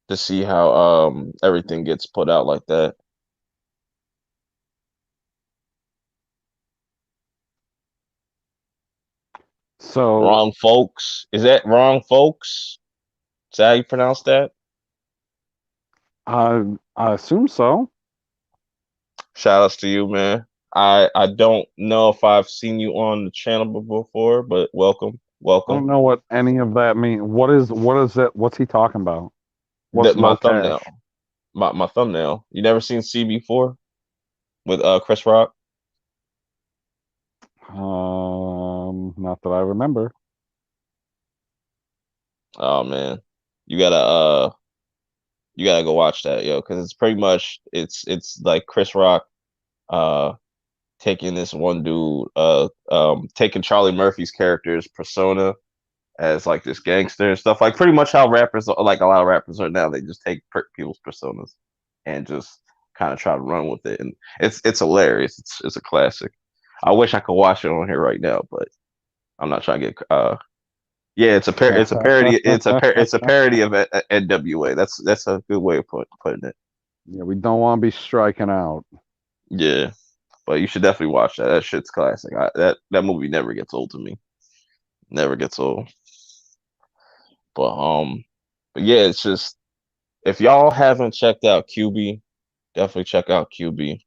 to see how everything gets put out like that. So, Wrong folks. Is that wrong folks? Is that how you pronounce that? I assume so. Shout outs to you, man. I don't know if I've seen you on the channel before, but welcome, I don't welcome. know what any of that means. What is it? What's he talking about? What's That my low cash? thumbnail, my thumbnail. You never seen CB4 with Chris Rock? Not that I remember. Oh man, you gotta go watch that, yo, because it's pretty much it's like Chris Rock uh taking this one dude taking Charlie Murphy's character's persona as like this gangster and stuff, like pretty much how rappers are, like a lot of rappers are now. They just take people's personas and just kind of try to run with it, and it's hilarious. It's a classic. I wish I could watch it on here right now, but I'm not trying to get yeah, it's a parody. It's a parody of NWA. That's a good way of putting it. Yeah, we don't want to be striking out. Yeah, but you should definitely watch that. That shit's classic. That movie never gets old to me. Never gets old. But yeah, it's just if y'all haven't checked out QB, definitely check out QB.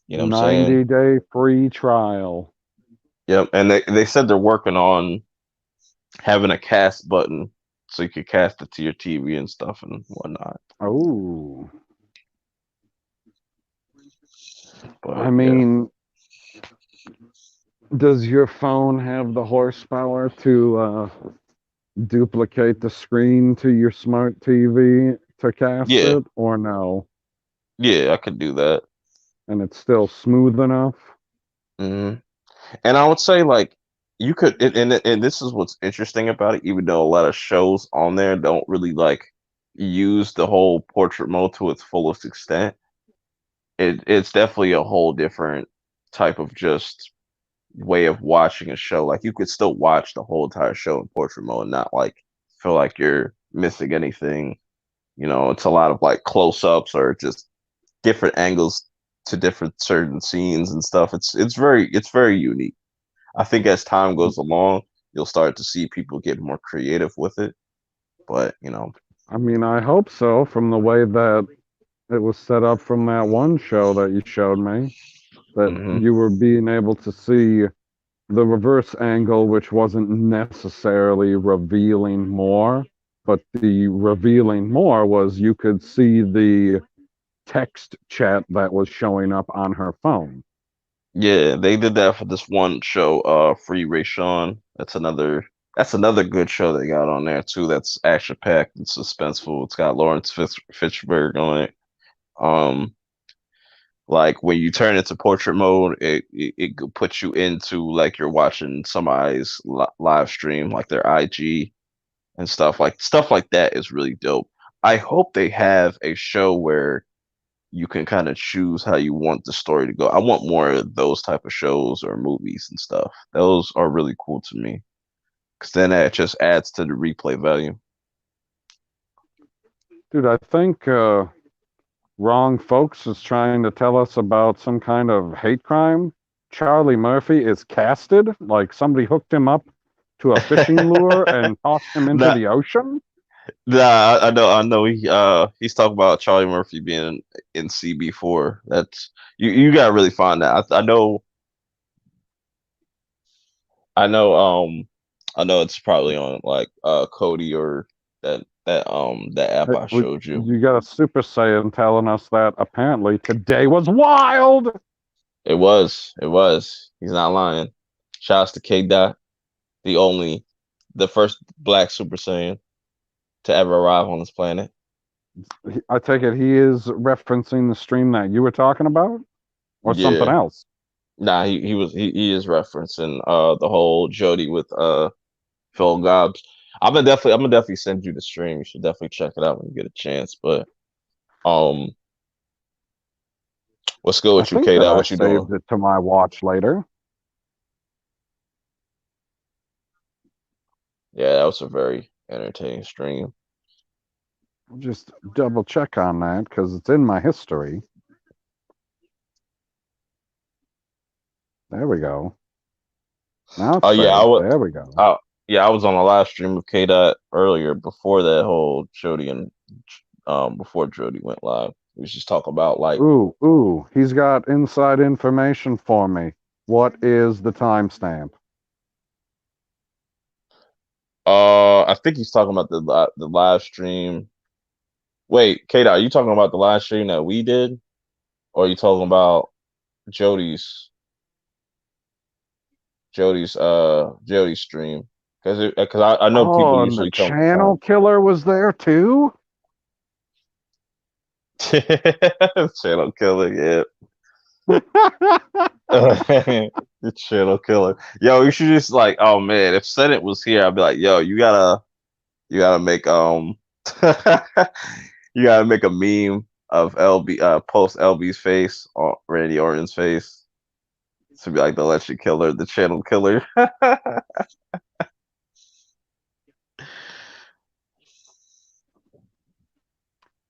You know what I'm saying? 90-day free trial. Yep. And they said they're working on having a cast button so you could cast it to your TV and stuff and whatnot. Oh, I But yeah. mean, does your phone have the horsepower to duplicate the screen to your smart TV to cast Yeah. it, or no? Yeah, I could do that. And it's still smooth enough? hmm And I would say like you could, and this is what's interesting about it. Even though a lot of shows on there don't really like use the whole portrait mode to its fullest extent, it's definitely a whole different type of just way of watching a show. Like you could still watch the whole entire show in portrait mode, and not like feel like you're missing anything. It's a lot of like close-ups or just different angles to different certain scenes and stuff. It's very unique. I think as time goes along, you'll start to see people get more creative with it. But I mean, I hope so from the way that it was set up from that one show that you showed me, that hmm you were being able to see the reverse angle, which wasn't necessarily revealing more, but the revealing more was you could see the text chat that was showing up on her phone. yeah, they did that for this one show, Free Ray Sean. That's another good show they got on there too. That's action packed and suspenseful. It's got Lawrence Fishburne on it. Um, like when you turn into portrait mode, it puts you into like you're watching somebody's live stream, like their IG and stuff like that is really dope. I hope they have a show where you can kind of choose how you want the story to go. I want more of those type of shows or movies and stuff. Those are really cool to me because then that just adds to the replay value. Dude, I think Wrong Folks is trying to tell us about some kind of hate crime. Charlie Murphy is casted, like somebody hooked him up to a fishing lure and tossed him into Nah, the ocean. nah, I know. He's talking about Charlie Murphy being in CB4. That's you. Gotta really find that. I know. It's probably on like Cody or that app I showed you. You got a Super Saiyan telling us that apparently today was wild. It was. He's not lying. Shouts to K Dot, the first Black Super Saiyan to ever arrive on this planet. I take it he is referencing the stream that you were talking about, or something Yeah. else. Nah, he is referencing the whole Jody with Phil Gobbs. I'm gonna definitely send you the stream. You should definitely check it out when you get a chance. But um, what's good I with you, think K that Dot? I What you doing? saved it to my watch later. Yeah, that was a very entertaining stream. Just double check on that because it's in my history. There we go. Now it's Oh yeah, saved. There we go. I was on a live stream with K Dot earlier before that whole Jody and before Jody went live. We was just talking about like Ooh, he's got inside information for me. What is the timestamp? I think he's talking about the live stream. Wait, K Dot, are you talking about the live stream that we did? Or are you talking about Jody's Jody's stream? Because I know people Oh, and the usually come channel killer was there too? channel killer, yeah. The channel killer. Yo, you should just like, oh man, if Senate was here, I'd be like, yo, you gotta make you gotta make a meme of LB post LB's face on Randy Orton's face to be like the election killer, the channel killer.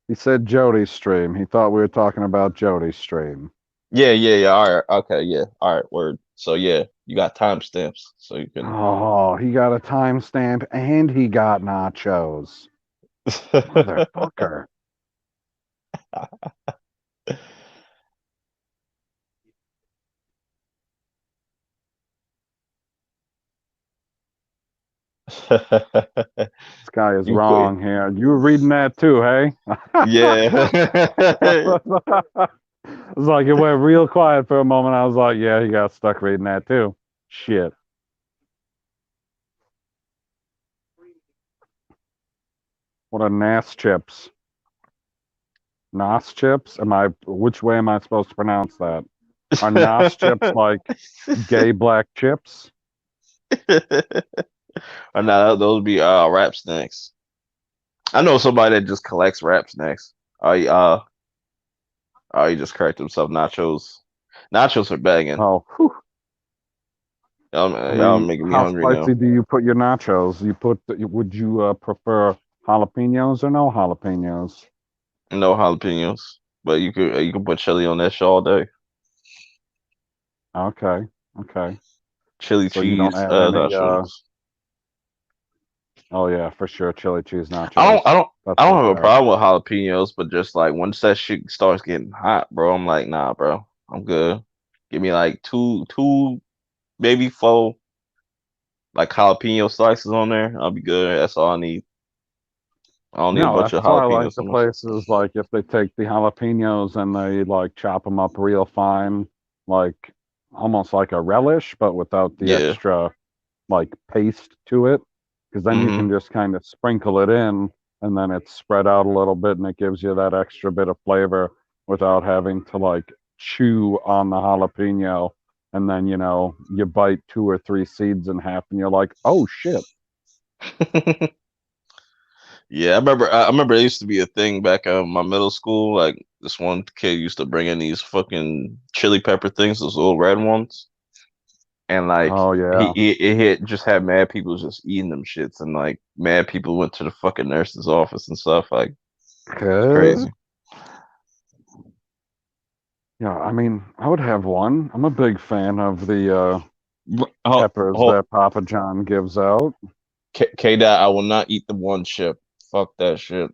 He said Jody's stream. He thought we were talking about Jody's stream. Yeah. All right, okay, yeah, all right, word. So yeah, you got timestamps, so you can. Oh, he got a timestamp and he got nachos. Motherfucker. This guy is You quit. wrong here. You were reading that too, hey? Yeah. It's like it went real quiet for a moment. I was like, yeah, he got stuck reading that too. Shit. What are NAS chips? NAS chips? Which way am I supposed to pronounce that? Are NAS chips like gay black chips? Or no, those would be rap snacks. I know somebody that just collects rap snacks. He just corrected himself. Nachos are bagging. Oh, whew. I Y'all mean, making me how hungry now. spicy do you put your nachos? Would you prefer Jalapenos or no jalapenos? No jalapenos, but you can put chili on that shit all day. Okay, okay. Chili So you don't cheese add any. nachos. Oh yeah, for sure. Chili cheese I nachos. don't I don't That's I what don't have a that. problem with jalapenos, but just like once that shit starts getting hot, bro, I'm like, nah, bro, I'm good. Give me like two, maybe four like jalapeno slices on there. I'll be good. That's all I need. I don't need a No, bunch that's of why I like jalapenos the on this. places like if they take the jalapenos and they like chop them up real fine, like almost like a relish, but without the Yeah. extra like paste to it. Because then you Hmm. can just kind of sprinkle it in and then it's spread out a little bit and it gives you that extra bit of flavor without having to like chew on the jalapeno. And then, you bite 2 or 3 seeds in half and you're like, oh shit. Yeah, I remember it used to be a thing back in my middle school. Like this one kid used to bring in these fucking chili pepper things, those little red ones, and like Oh yeah. he had just had mad people just eating them shits, and like mad people went to the fucking nurse's office and stuff. Like it's Good. crazy. Yeah, I mean, I would have one. I'm a big fan of the Oh, peppers oh, that Papa John gives out. K Dot, I will not eat the one chip. Fuck that shit.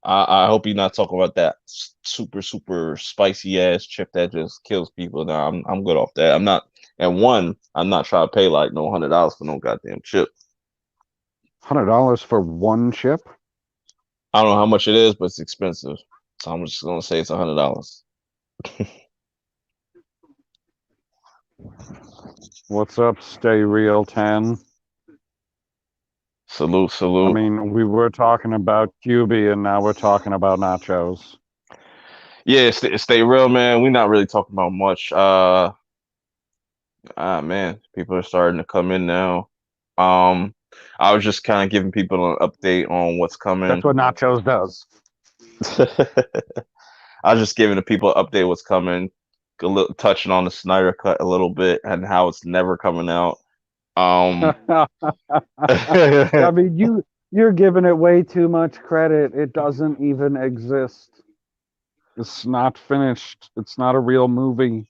I hope you're not talking about that super spicy ass chip that just kills people. Now I'm good off that. I'm not. And one, I'm not trying to pay like no $100 for no goddamn chip. $100 for one chip? I don't know how much it is, but it's expensive. So I'm just gonna say it's $100. What's up, Stay Real 10? Salute, I salute. mean, we were talking about QB and now we're talking about nachos. Yeah, stay real, man. We're not really talking about much. Man, people are starting to come in now. Um, I was just kind of giving people an update on what's That's coming. what nachos does. I was just giving the people an update what's coming, touching on the Snyder Cut a little bit and how it's never coming out. Um, I mean, you're giving it way too much credit. It doesn't even exist. It's not finished. It's not a real movie.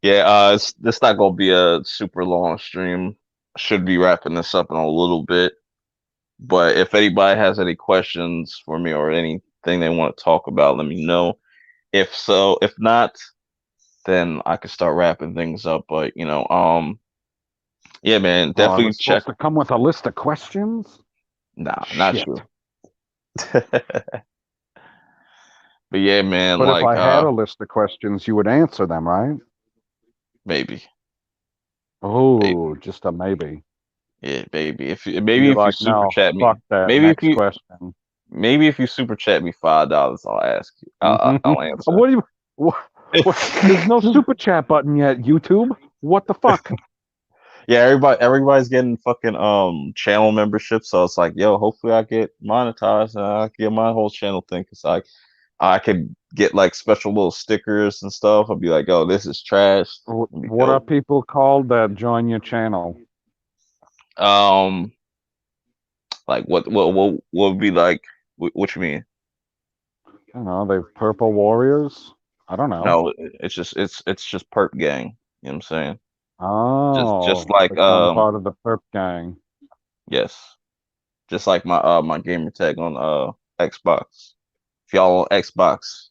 yeah, it's not gonna be a super long stream. Should be wrapping this up in a little bit. But if anybody has any questions for me or anything they want to talk about, let me know. If not, then I could start wrapping things up. But yeah, man, Oh, I definitely was check. supposed to come with a list of questions? Nah, not Shit. you. But yeah, man, But if like I had a list of questions, you would answer them, right? maybe, maybe, Oh, just a maybe. yeah, maybe You'd maybe be if you like, super no, chat me, fuck that. maybe if Next you question. maybe if you super chat me $5, I'll ask you. I'll answer. What do you? What? There's no super chat button yet. YouTube. What the fuck? Yeah, everybody's getting fucking channel membership, so it's like, yo, hopefully I get monetized and I get my whole channel thing because I could get like special little stickers and stuff. I'll be like, oh, this is trash. It'd be What are dope. people called that join your channel? Um, like what would be like? What you mean? I don't know. They purple warriors. I don't know. No, it's just perp gang. You know what I'm saying? Just Oh, like become part of the perp gang. yes, just like my gamer tag on Xbox. If y'all on Xbox,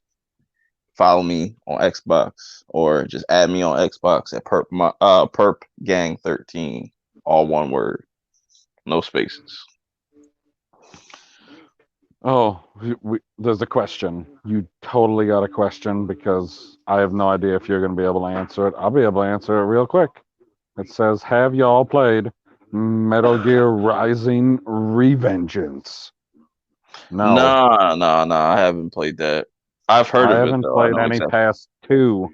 follow me on Xbox or just add me on Xbox at perp gang 13, all one word, no spaces. Oh, there's a question. You totally got a question because I have no idea if you're going to be able to answer it. I'll be able to answer it real quick. It says, have y'all played Metal Gear Rising Revengeance? No, Nah, I haven't played that. I've heard I of it haven't though. I played know any exactly. past two.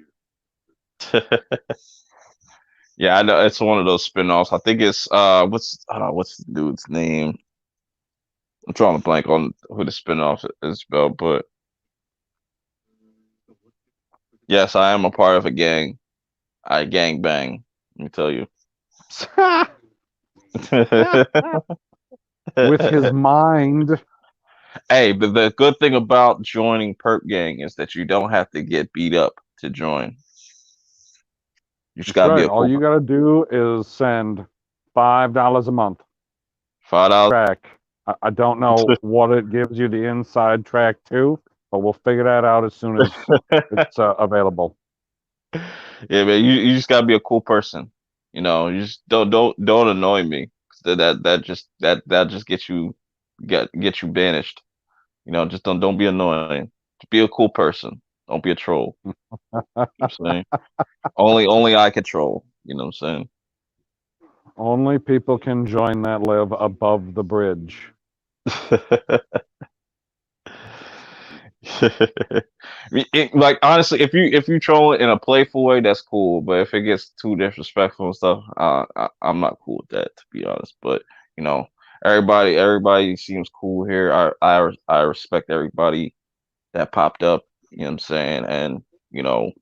Yeah, I know it's one of those spin-offs. I think it's what's the dude's name? I'm drawing a blank on who the spin-off is about, but yes, I am a part of a gang. I gang bang. Let me tell you. With his mind. Hey, but the good thing about joining Perp Gang is that you don't have to get beat up to join. You just That's gotta be right. a All cool you got to do is send $5 a month. $5. Track. I don't know what it gives you the inside track to, but we'll figure that out as soon as it's available. Yeah, man, you just gotta be a cool person. You just don't annoy me. That just get you banished. Just don't be annoying. Just be a cool person. Don't be a troll. You know what I'm saying? Only I control. You know what I'm Only people can join that live above the bridge. saying? Like honestly, if you troll it in a playful way, that's cool. But if it gets too disrespectful and stuff, I'm not cool with that, to be honest. But you know, everybody seems cool here. I respect everybody that popped up. You know what I'm saying? And you know,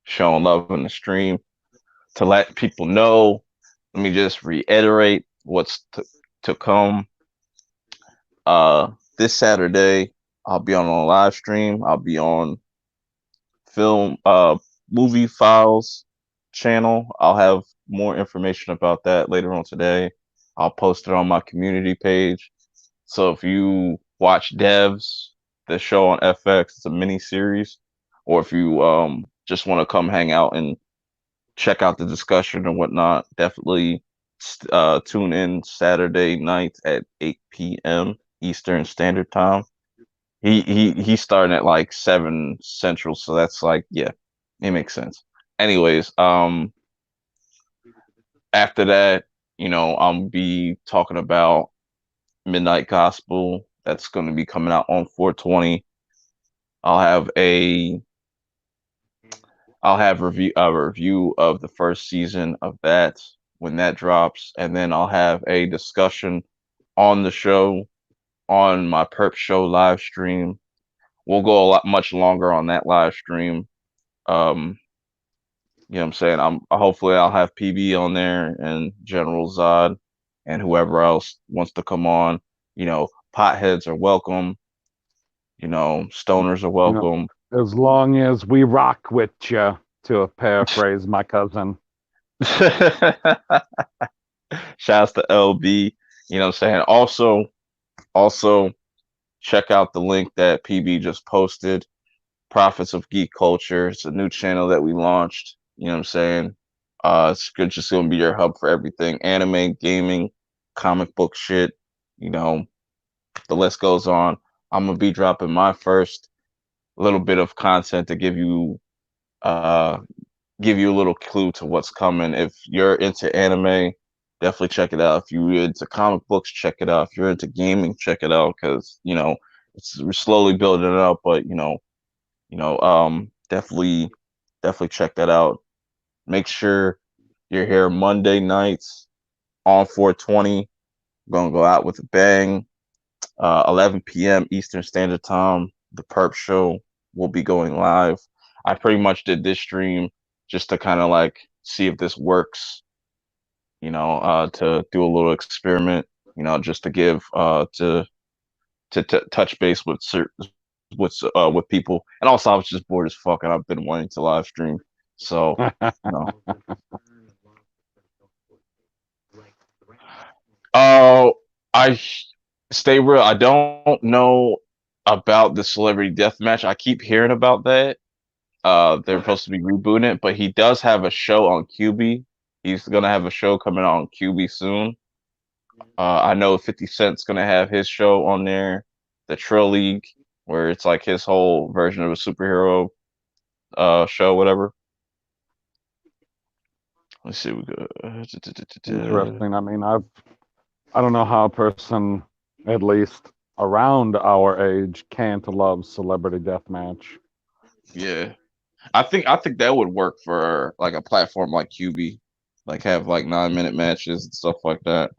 showing love in the stream to let people know. Let me just reiterate what's to come. This Saturday, I'll be on a live stream. I'll be on film movie files channel. I'll have more information about that later on today. I'll post it on my community page. So if you watch Devs, the show on FX, it's a mini series, or if you just want to come hang out and check out the discussion and whatnot, definitely tune in Saturday night at 8 p.m. Eastern Standard Time. He's starting at like 7 Central, so that's like, yeah, it makes sense. Anyways, after that, I'll be talking about Midnight Gospel. That's going to be coming out on 420. I'll have a a review of the first season of that when that drops, and then I'll have a discussion on the show on my Perp Show live stream. We'll go a lot much longer on that live stream. You know what I'm saying? Hopefully I'll have PB on there and General Zod and whoever else wants to come on. Potheads are welcome. Stoners are You know, welcome. as long as we rock with you, to paraphrase my cousin. Shouts to LB. You know what I'm saying? Also check out the link that PB just posted. Prophets of Geek Culture. It's a new channel that we launched. You know what I'm saying? It's good, just gonna be your hub for everything: anime, gaming, comic book shit. You know, the list goes on. I'm gonna be dropping my first little bit of content to uh give you a little clue to what's coming. If you're into anime, definitely check it out. If you're into comic books, check it out. If you're into gaming, check it out because we're slowly building it up, but definitely check that out. Make sure you're here Monday nights on 420. We're gonna go out with a bang. 11 p.m. Eastern Standard Time. The Perp Show will be going live. I pretty much did this stream just to kind of like see if this works. To do a little experiment. Just to give to touch base with with people. And also, I was just bored as fuck, and I've been wanting to live stream. So, you know. Oh, I stay real. I don't know about the celebrity death match. I keep hearing about that. They're supposed to be rebooting it, but he does have a show on QB. He's gonna have a show coming out on QB soon. I know 50 Cent's gonna have his show on there, the Trill League, where it's like his whole version of a superhero show, whatever. Let's see. We go. Interesting. I mean, I don't know how a person, at least around our age, can't love celebrity deathmatch. Yeah, I think that would work for like a platform like QB, like have like 9 minute matches and stuff like that.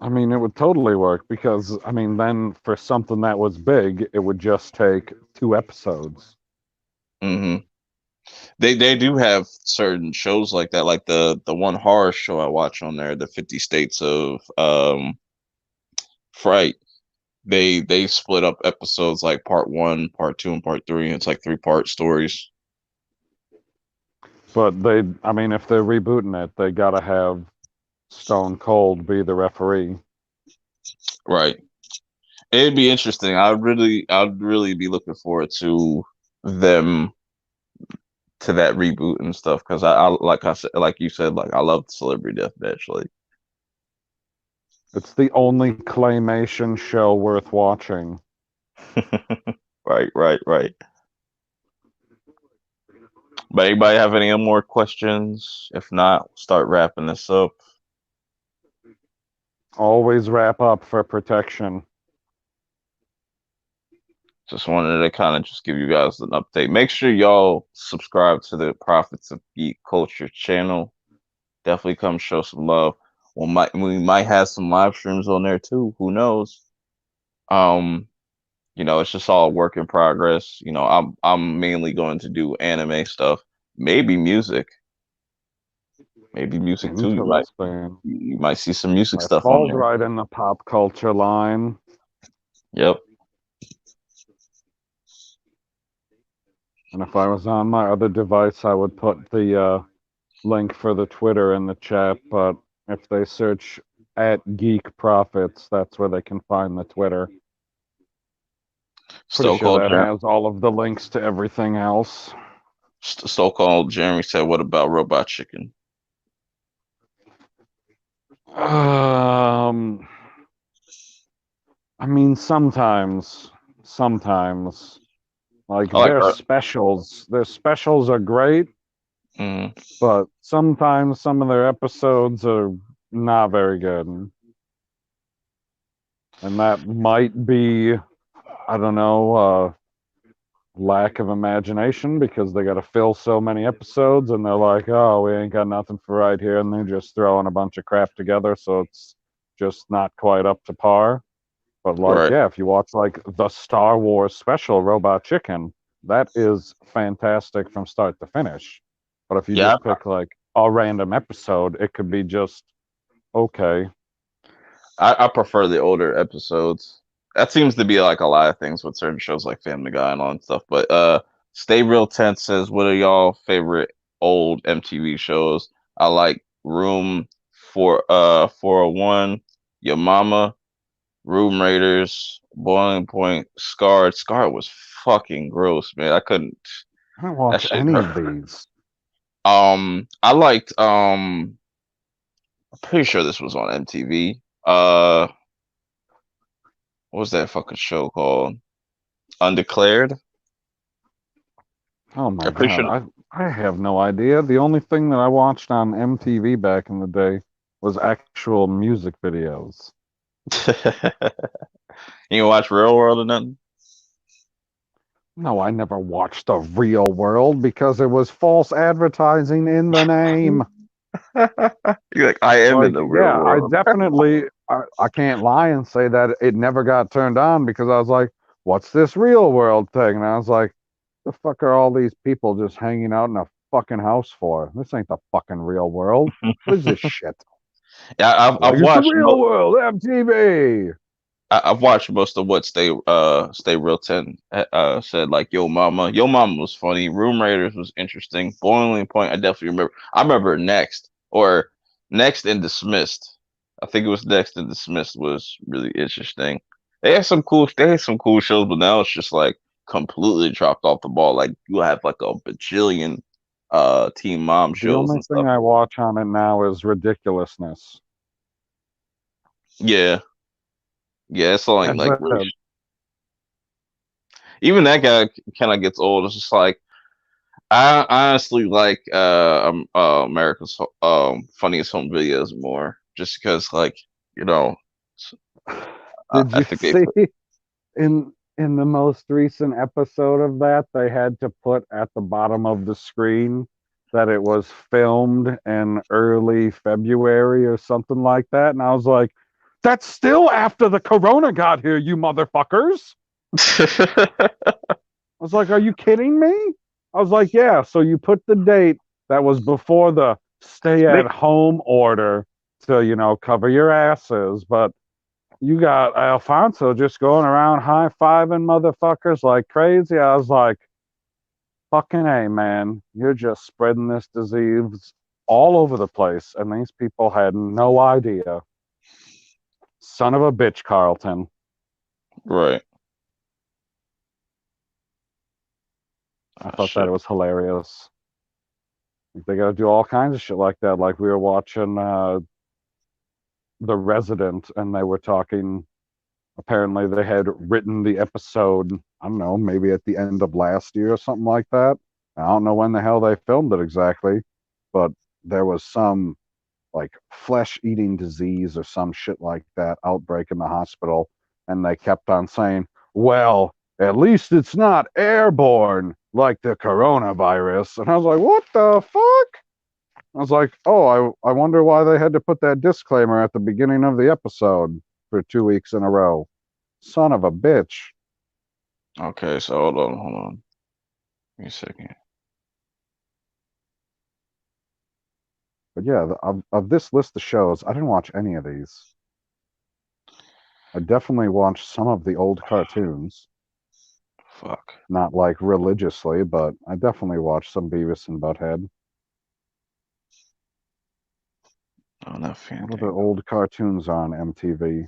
I mean, it would totally work because, I mean, then for something that was big, it would just take 2 episodes. Hmm They do have certain shows like that, like the one horror show I watch on there, the 50 States of Fright. They split up episodes like part one, part two, and part three. It's like 3-part stories. But I mean, if they're rebooting it, they gotta have Stone Cold be the referee. Right. It'd be interesting. I'd really be looking forward to them to that reboot and stuff because I said, like you said, like I love Celebrity Deathmatch. Like, It's the only claymation show worth watching. right, right, right. But anybody have any more questions? If not, we'll start wrapping this up. Always wrap up for protection. Just wanted to kind of just give you guys an update. Make sure y'all subscribe to the Prophets of Geek Culture channel. Definitely come show some love. We might have some live streams on there too. Who knows? It's just all work in progress. I'm mainly going to do anime stuff, maybe music. Maybe music too. You might see some music That stuff on falls there. right in the pop culture line. Yep. And if I was on my other device, I would put the link for the Twitter in the chat. But if they search at Geek Profits, that's where they can find the Twitter. Pretty sure that has all of the links to everything else. So-called Jeremy said, "What about Robot Chicken?" I mean, sometimes, like their specials are great, but sometimes some of their episodes are not very good, and that might be, I don't know, lack of imagination because they got to fill so many episodes and they're like, oh, we ain't got nothing for right here, and they're just throwing a bunch of crap together, so it's just not quite up to par. But like, yeah, if you watch like the Star Wars special Robot Chicken, that is fantastic from start to finish. But if you just pick like a random episode, it could be just okay. I prefer the older episodes. That seems to be like a lot of things with certain shows like Family Guy and all that stuff. But Stay Real Tense says, what are y'all favorite old MTV shows? I like Room 401, Your Mama, Room Raiders, Boiling Point, Scarred. Scarred was fucking gross, man. I couldn't. I don't watch any of these. I liked I'm pretty sure this was on MTV. What was that fucking show called? Undeclared? Oh my god, I have no idea. The only thing that I watched on MTV back in the day was actual music videos. You watch Real World or nothing? No, I never watched The Real World because it was false advertising in the name. You're like, I am in the real world. I definitely, I can't lie and say that it never got turned on because I was like, what's this Real World thing? And I was like, the fuck are all these people just hanging out in a fucking house for? This ain't the fucking real world. What is this shit? Yeah, I've watched the Real World MTV. I've watched most of what Stay Real 10 said. Like Yo Mama was funny. Room Raiders was interesting. Boiling Point, I definitely remember. I remember Next and Dismissed. I think it was Next and Dismissed was really interesting. They had some cool shows, but now it's just like completely dropped off the ball. Like you have like a bajillion Teen Mom shows. The only thing I watch on it now is Ridiculousness. Yeah. Yeah, it's only like really, even that guy kind of gets old. It's just like I honestly like America's Funniest Home Videos more, just because like Did you see in the most recent episode of that they had to put at the bottom of the screen that it was filmed in early February or something like that, and I was like, that's still after the corona got here, you motherfuckers. I was like, are you kidding me? I was like, yeah, so you put the date that was before the stay at home order to, cover your asses, but you got Alfonso just going around high-fiving motherfuckers like crazy. I was like, fucking A, man, you're just spreading this disease all over the place, and these people had no idea. Son of a bitch, Carlton. Right. I thought that it was hilarious. They got to do all kinds of shit like that. Like we were watching The Resident, and they were talking. Apparently, they had written the episode. I don't know, maybe at the end of last year or something like that. I don't know when the hell they filmed it exactly, but there was some like flesh-eating disease or some shit like that outbreak in the hospital, and they kept on saying, "Well, at least it's not airborne like the coronavirus." And I was like, "What the fuck?" I was like, "Oh, I wonder why they had to put that disclaimer at the beginning of the episode for 2 weeks in a row." Son of a bitch. Okay, so hold on. Give me a second. But yeah, of this list of shows, I didn't watch any of these. I definitely watched some of the old cartoons. Fuck. Not like religiously, but I definitely watched some Beavis and Butthead. Oh, not fan. What are the old cartoons on MTV?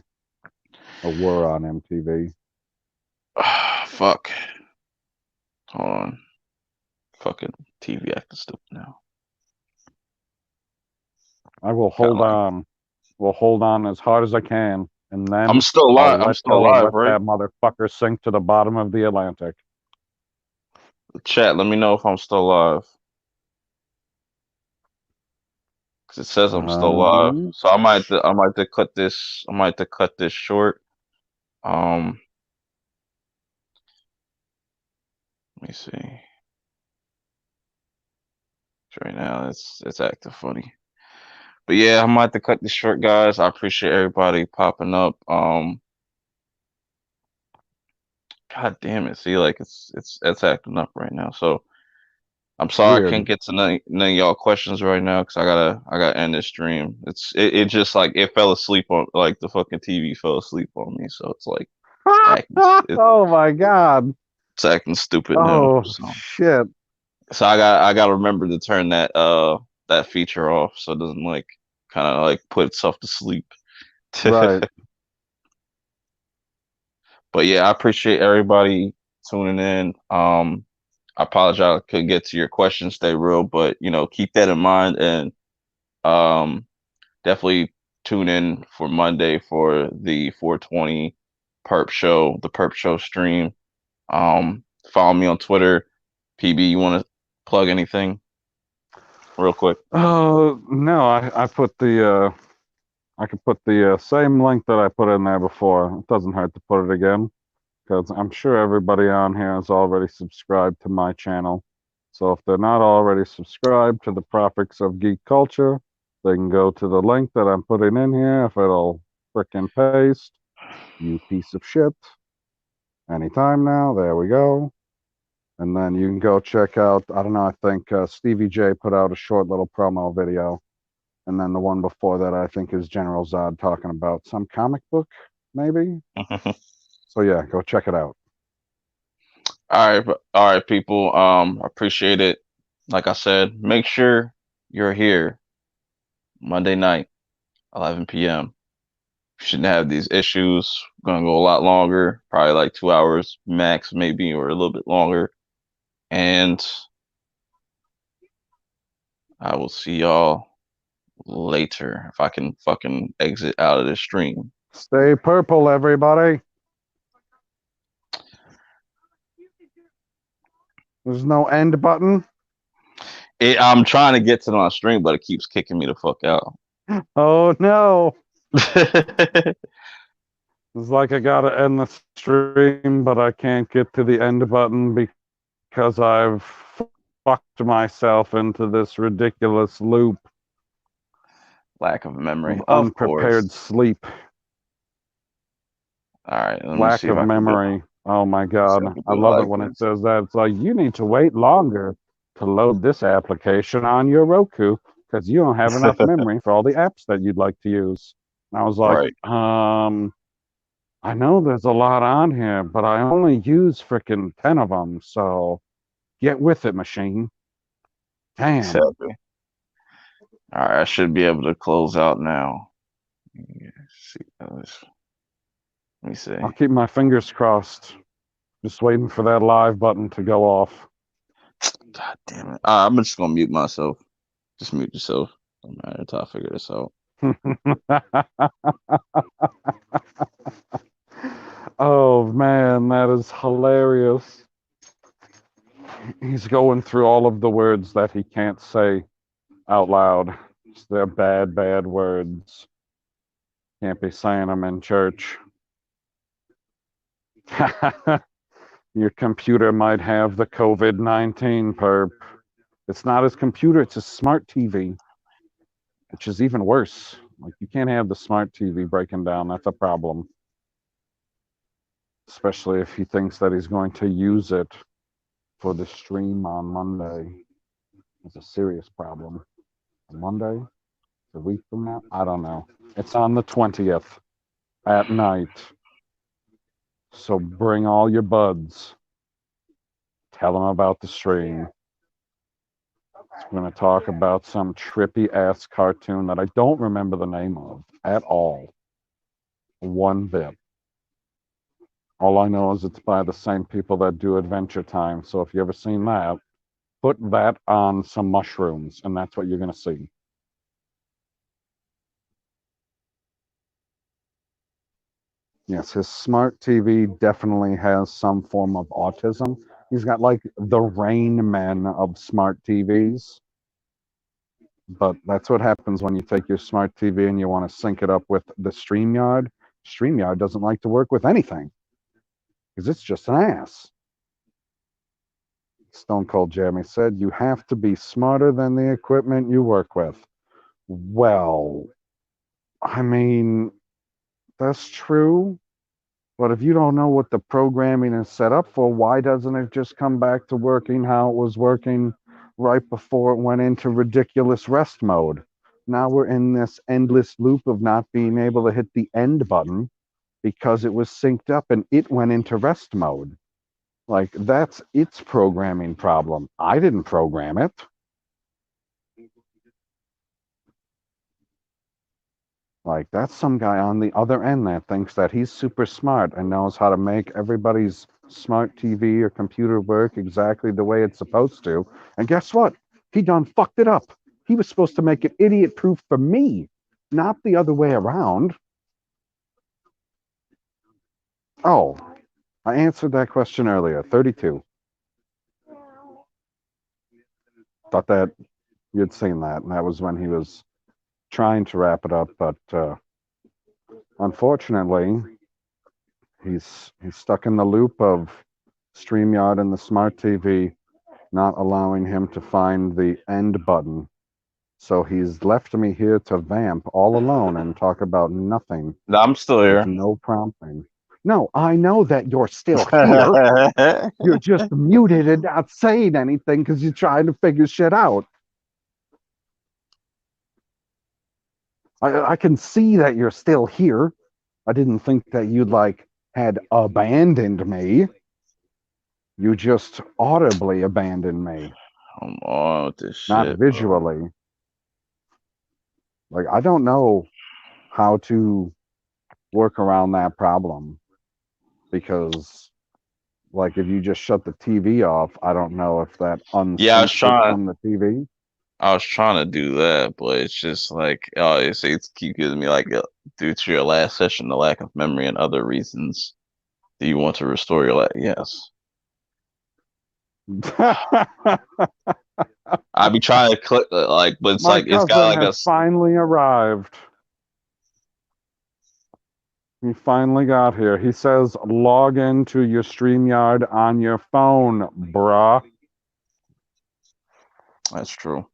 Or were on MTV? Fuck. Hold on. Fucking TV acting stupid now. I will hold on. Will hold on as hard as I can, and then I'm still alive. I'll I'm still alive, right? Let that motherfucker sink to the bottom of the Atlantic. Chat, let me know if I'm still alive. Cause it says I'm still alive. So I might have to cut this. I might have to cut this short. Let me see. Right now, it's acting funny. But yeah, I might have to cut this short, guys. I appreciate everybody popping up. God damn it. See, like it's acting up right now. So I'm sorry I can't get to none of y'all questions right now because I gotta end this stream. It just like it fell asleep on like the fucking TV fell asleep on me. So it's like oh my god. It's acting stupid now. Oh shit. So I gotta remember to turn that feature off so it doesn't like kind of like put itself to sleep. Right. But yeah, I appreciate everybody tuning in. I apologize I couldn't get to your questions, stay real, but keep that in mind and definitely tune in for Monday for the 420 Perp Show, the Perp Show stream. Follow me on Twitter. PB, you want to plug anything real quick? Oh no, I put the I could put the same link that I put in there before. It doesn't hurt to put it again because I'm sure everybody on here is already subscribed to my channel. So if they're not already subscribed to the Prophets of Geek Culture, they can go to the link that I'm putting in here. If it'll frickin' paste, you piece of shit. Anytime now, there we go. And then you can go check out, I don't know, I think Stevie J put out a short little promo video. And then the one before that, I think, is General Zod talking about some comic book, maybe. So yeah, go check it out. All right, people. Appreciate it. Like I said, make sure you're here Monday night, 11 p.m. Shouldn't have these issues. Gonna go a lot longer, probably like 2 hours max, maybe, or a little bit longer. And I will see y'all later if I can fucking exit out of this stream. Stay purple, everybody. There's no end button. I'm trying to get to my stream, but it keeps kicking me the fuck out. Oh no. It's like I gotta end the stream, but I can't get to the end button because I've fucked myself into this ridiculous loop. Lack of memory. Of unprepared sleep. All right. Lack of memory. Oh my God. Some I people love it like when it. it says that. It's like, you need to wait longer to load this application on your Roku because you don't have enough memory for all the apps that you'd like to use. And I was like, Right. I know there's a lot on here, but I only use freaking 10 of them. So get with it, machine. Damn. Exactly. All right, I should be able to close out now. Yeah, let me see. I'll keep my fingers crossed. Just waiting for that live button to go off. God damn it. I'm just gonna mute myself. Just mute yourself. Don't matter until I figure this out. Oh man, that is hilarious. He's going through all of the words that he can't say out loud. They're bad, bad words. Can't be saying them in church. Your computer might have the COVID-19 perp. It's not his computer, it's a smart TV, which is even worse. Like, you can't have the smart TV breaking down. That's a problem. Especially if he thinks that he's going to use it for the stream on Monday. It's a serious problem. Monday? A week from now? I don't know. It's on the 20th at night. So bring all your buds. Tell them about the stream. We're going to talk about some trippy ass cartoon that I don't remember the name of at all. One bit. All I know is it's by the same people that do Adventure Time. So if you ever seen that, put that on some mushrooms, and that's what you're going to see. Yes, his smart TV definitely has some form of autism. He's got like the Rain Man of smart TVs. But that's what happens when you take your smart TV and you want to sync it up with the StreamYard. StreamYard doesn't like to work with anything because it's just an ass. Stone Cold Jeremy said, you have to be smarter than the equipment you work with. Well, I mean, that's true. But if you don't know what the programming is set up for, why doesn't it just come back to working how it was working right before it went into ridiculous rest mode? Now we're in this endless loop of not being able to hit the end button because it was synced up and it went into rest mode. Like, that's its programming problem. I didn't program it. Like, that's some guy on the other end that thinks that he's super smart and knows how to make everybody's smart TV or computer work exactly the way it's supposed to. And guess what? He done fucked it up. He was supposed to make it idiot proof for me, not the other way around. Oh, I answered that question earlier. 32. Thought that you'd seen that, and that was when he was trying to wrap it up, but unfortunately, he's stuck in the loop of StreamYard and the smart TV not allowing him to find the end button. So he's left me here to vamp all alone and talk about nothing No, I'm still with here. no prompting. No, I know that you're still here. You're just muted and not saying anything because you're trying to figure shit out. I can see that you're still here. I didn't think that you'd like had abandoned me. You just audibly abandoned me, Come on with this not shit, bro. visually. Like, I don't know how to work around that problem because, like, if you just shut the TV off, I don't know if that Yeah, unsyncs it from the TV. I was trying to do that, but it's just like it's keep giving me like due to your last session, the lack of memory and other reasons. Do you want to restore your life? Yes. I'd be trying to click like, but it's My like it's got cousin like a has finally arrived. He finally got here. He says, log into your StreamYard on your phone, bruh. That's true.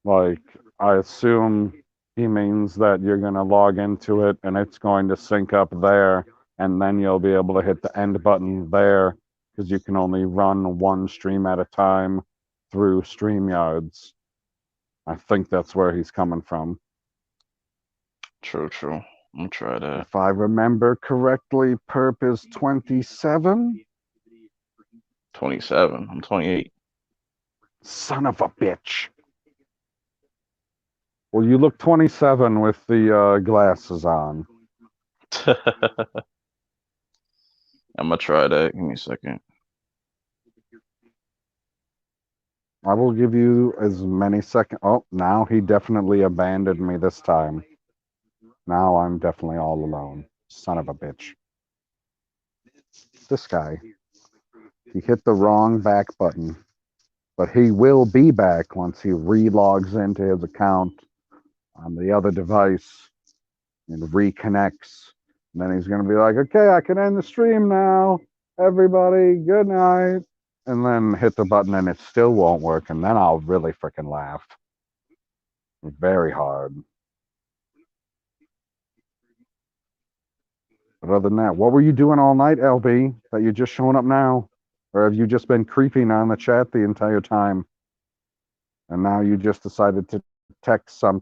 Like, I assume he means that you're going to log into it and it's going to sync up there, and then you'll be able to hit the end button there, because you can only run one stream at a time through StreamYards. I think that's where he's coming from. True. I'm gonna try that. If I remember correctly, Perp is 27. 27. I'm 28. Son of a bitch. Well, you look 27 with the glasses on. I'm gonna try that. Give me a second. I will give you as many seconds. Oh, now he definitely abandoned me this time. Now I'm definitely all alone. Son of a bitch. This guy. He hit the wrong back button. But he will be back once he re-logs into his account on the other device and reconnects. And then he's going to be like, okay, I can end the stream now. Everybody, good night. And then hit the button and it still won't work. And then I'll really freaking laugh. Very hard. But other than that, what were you doing all night, LB, that you're just showing up now? Or have you just been creeping on the chat the entire time? And now you just decided to text some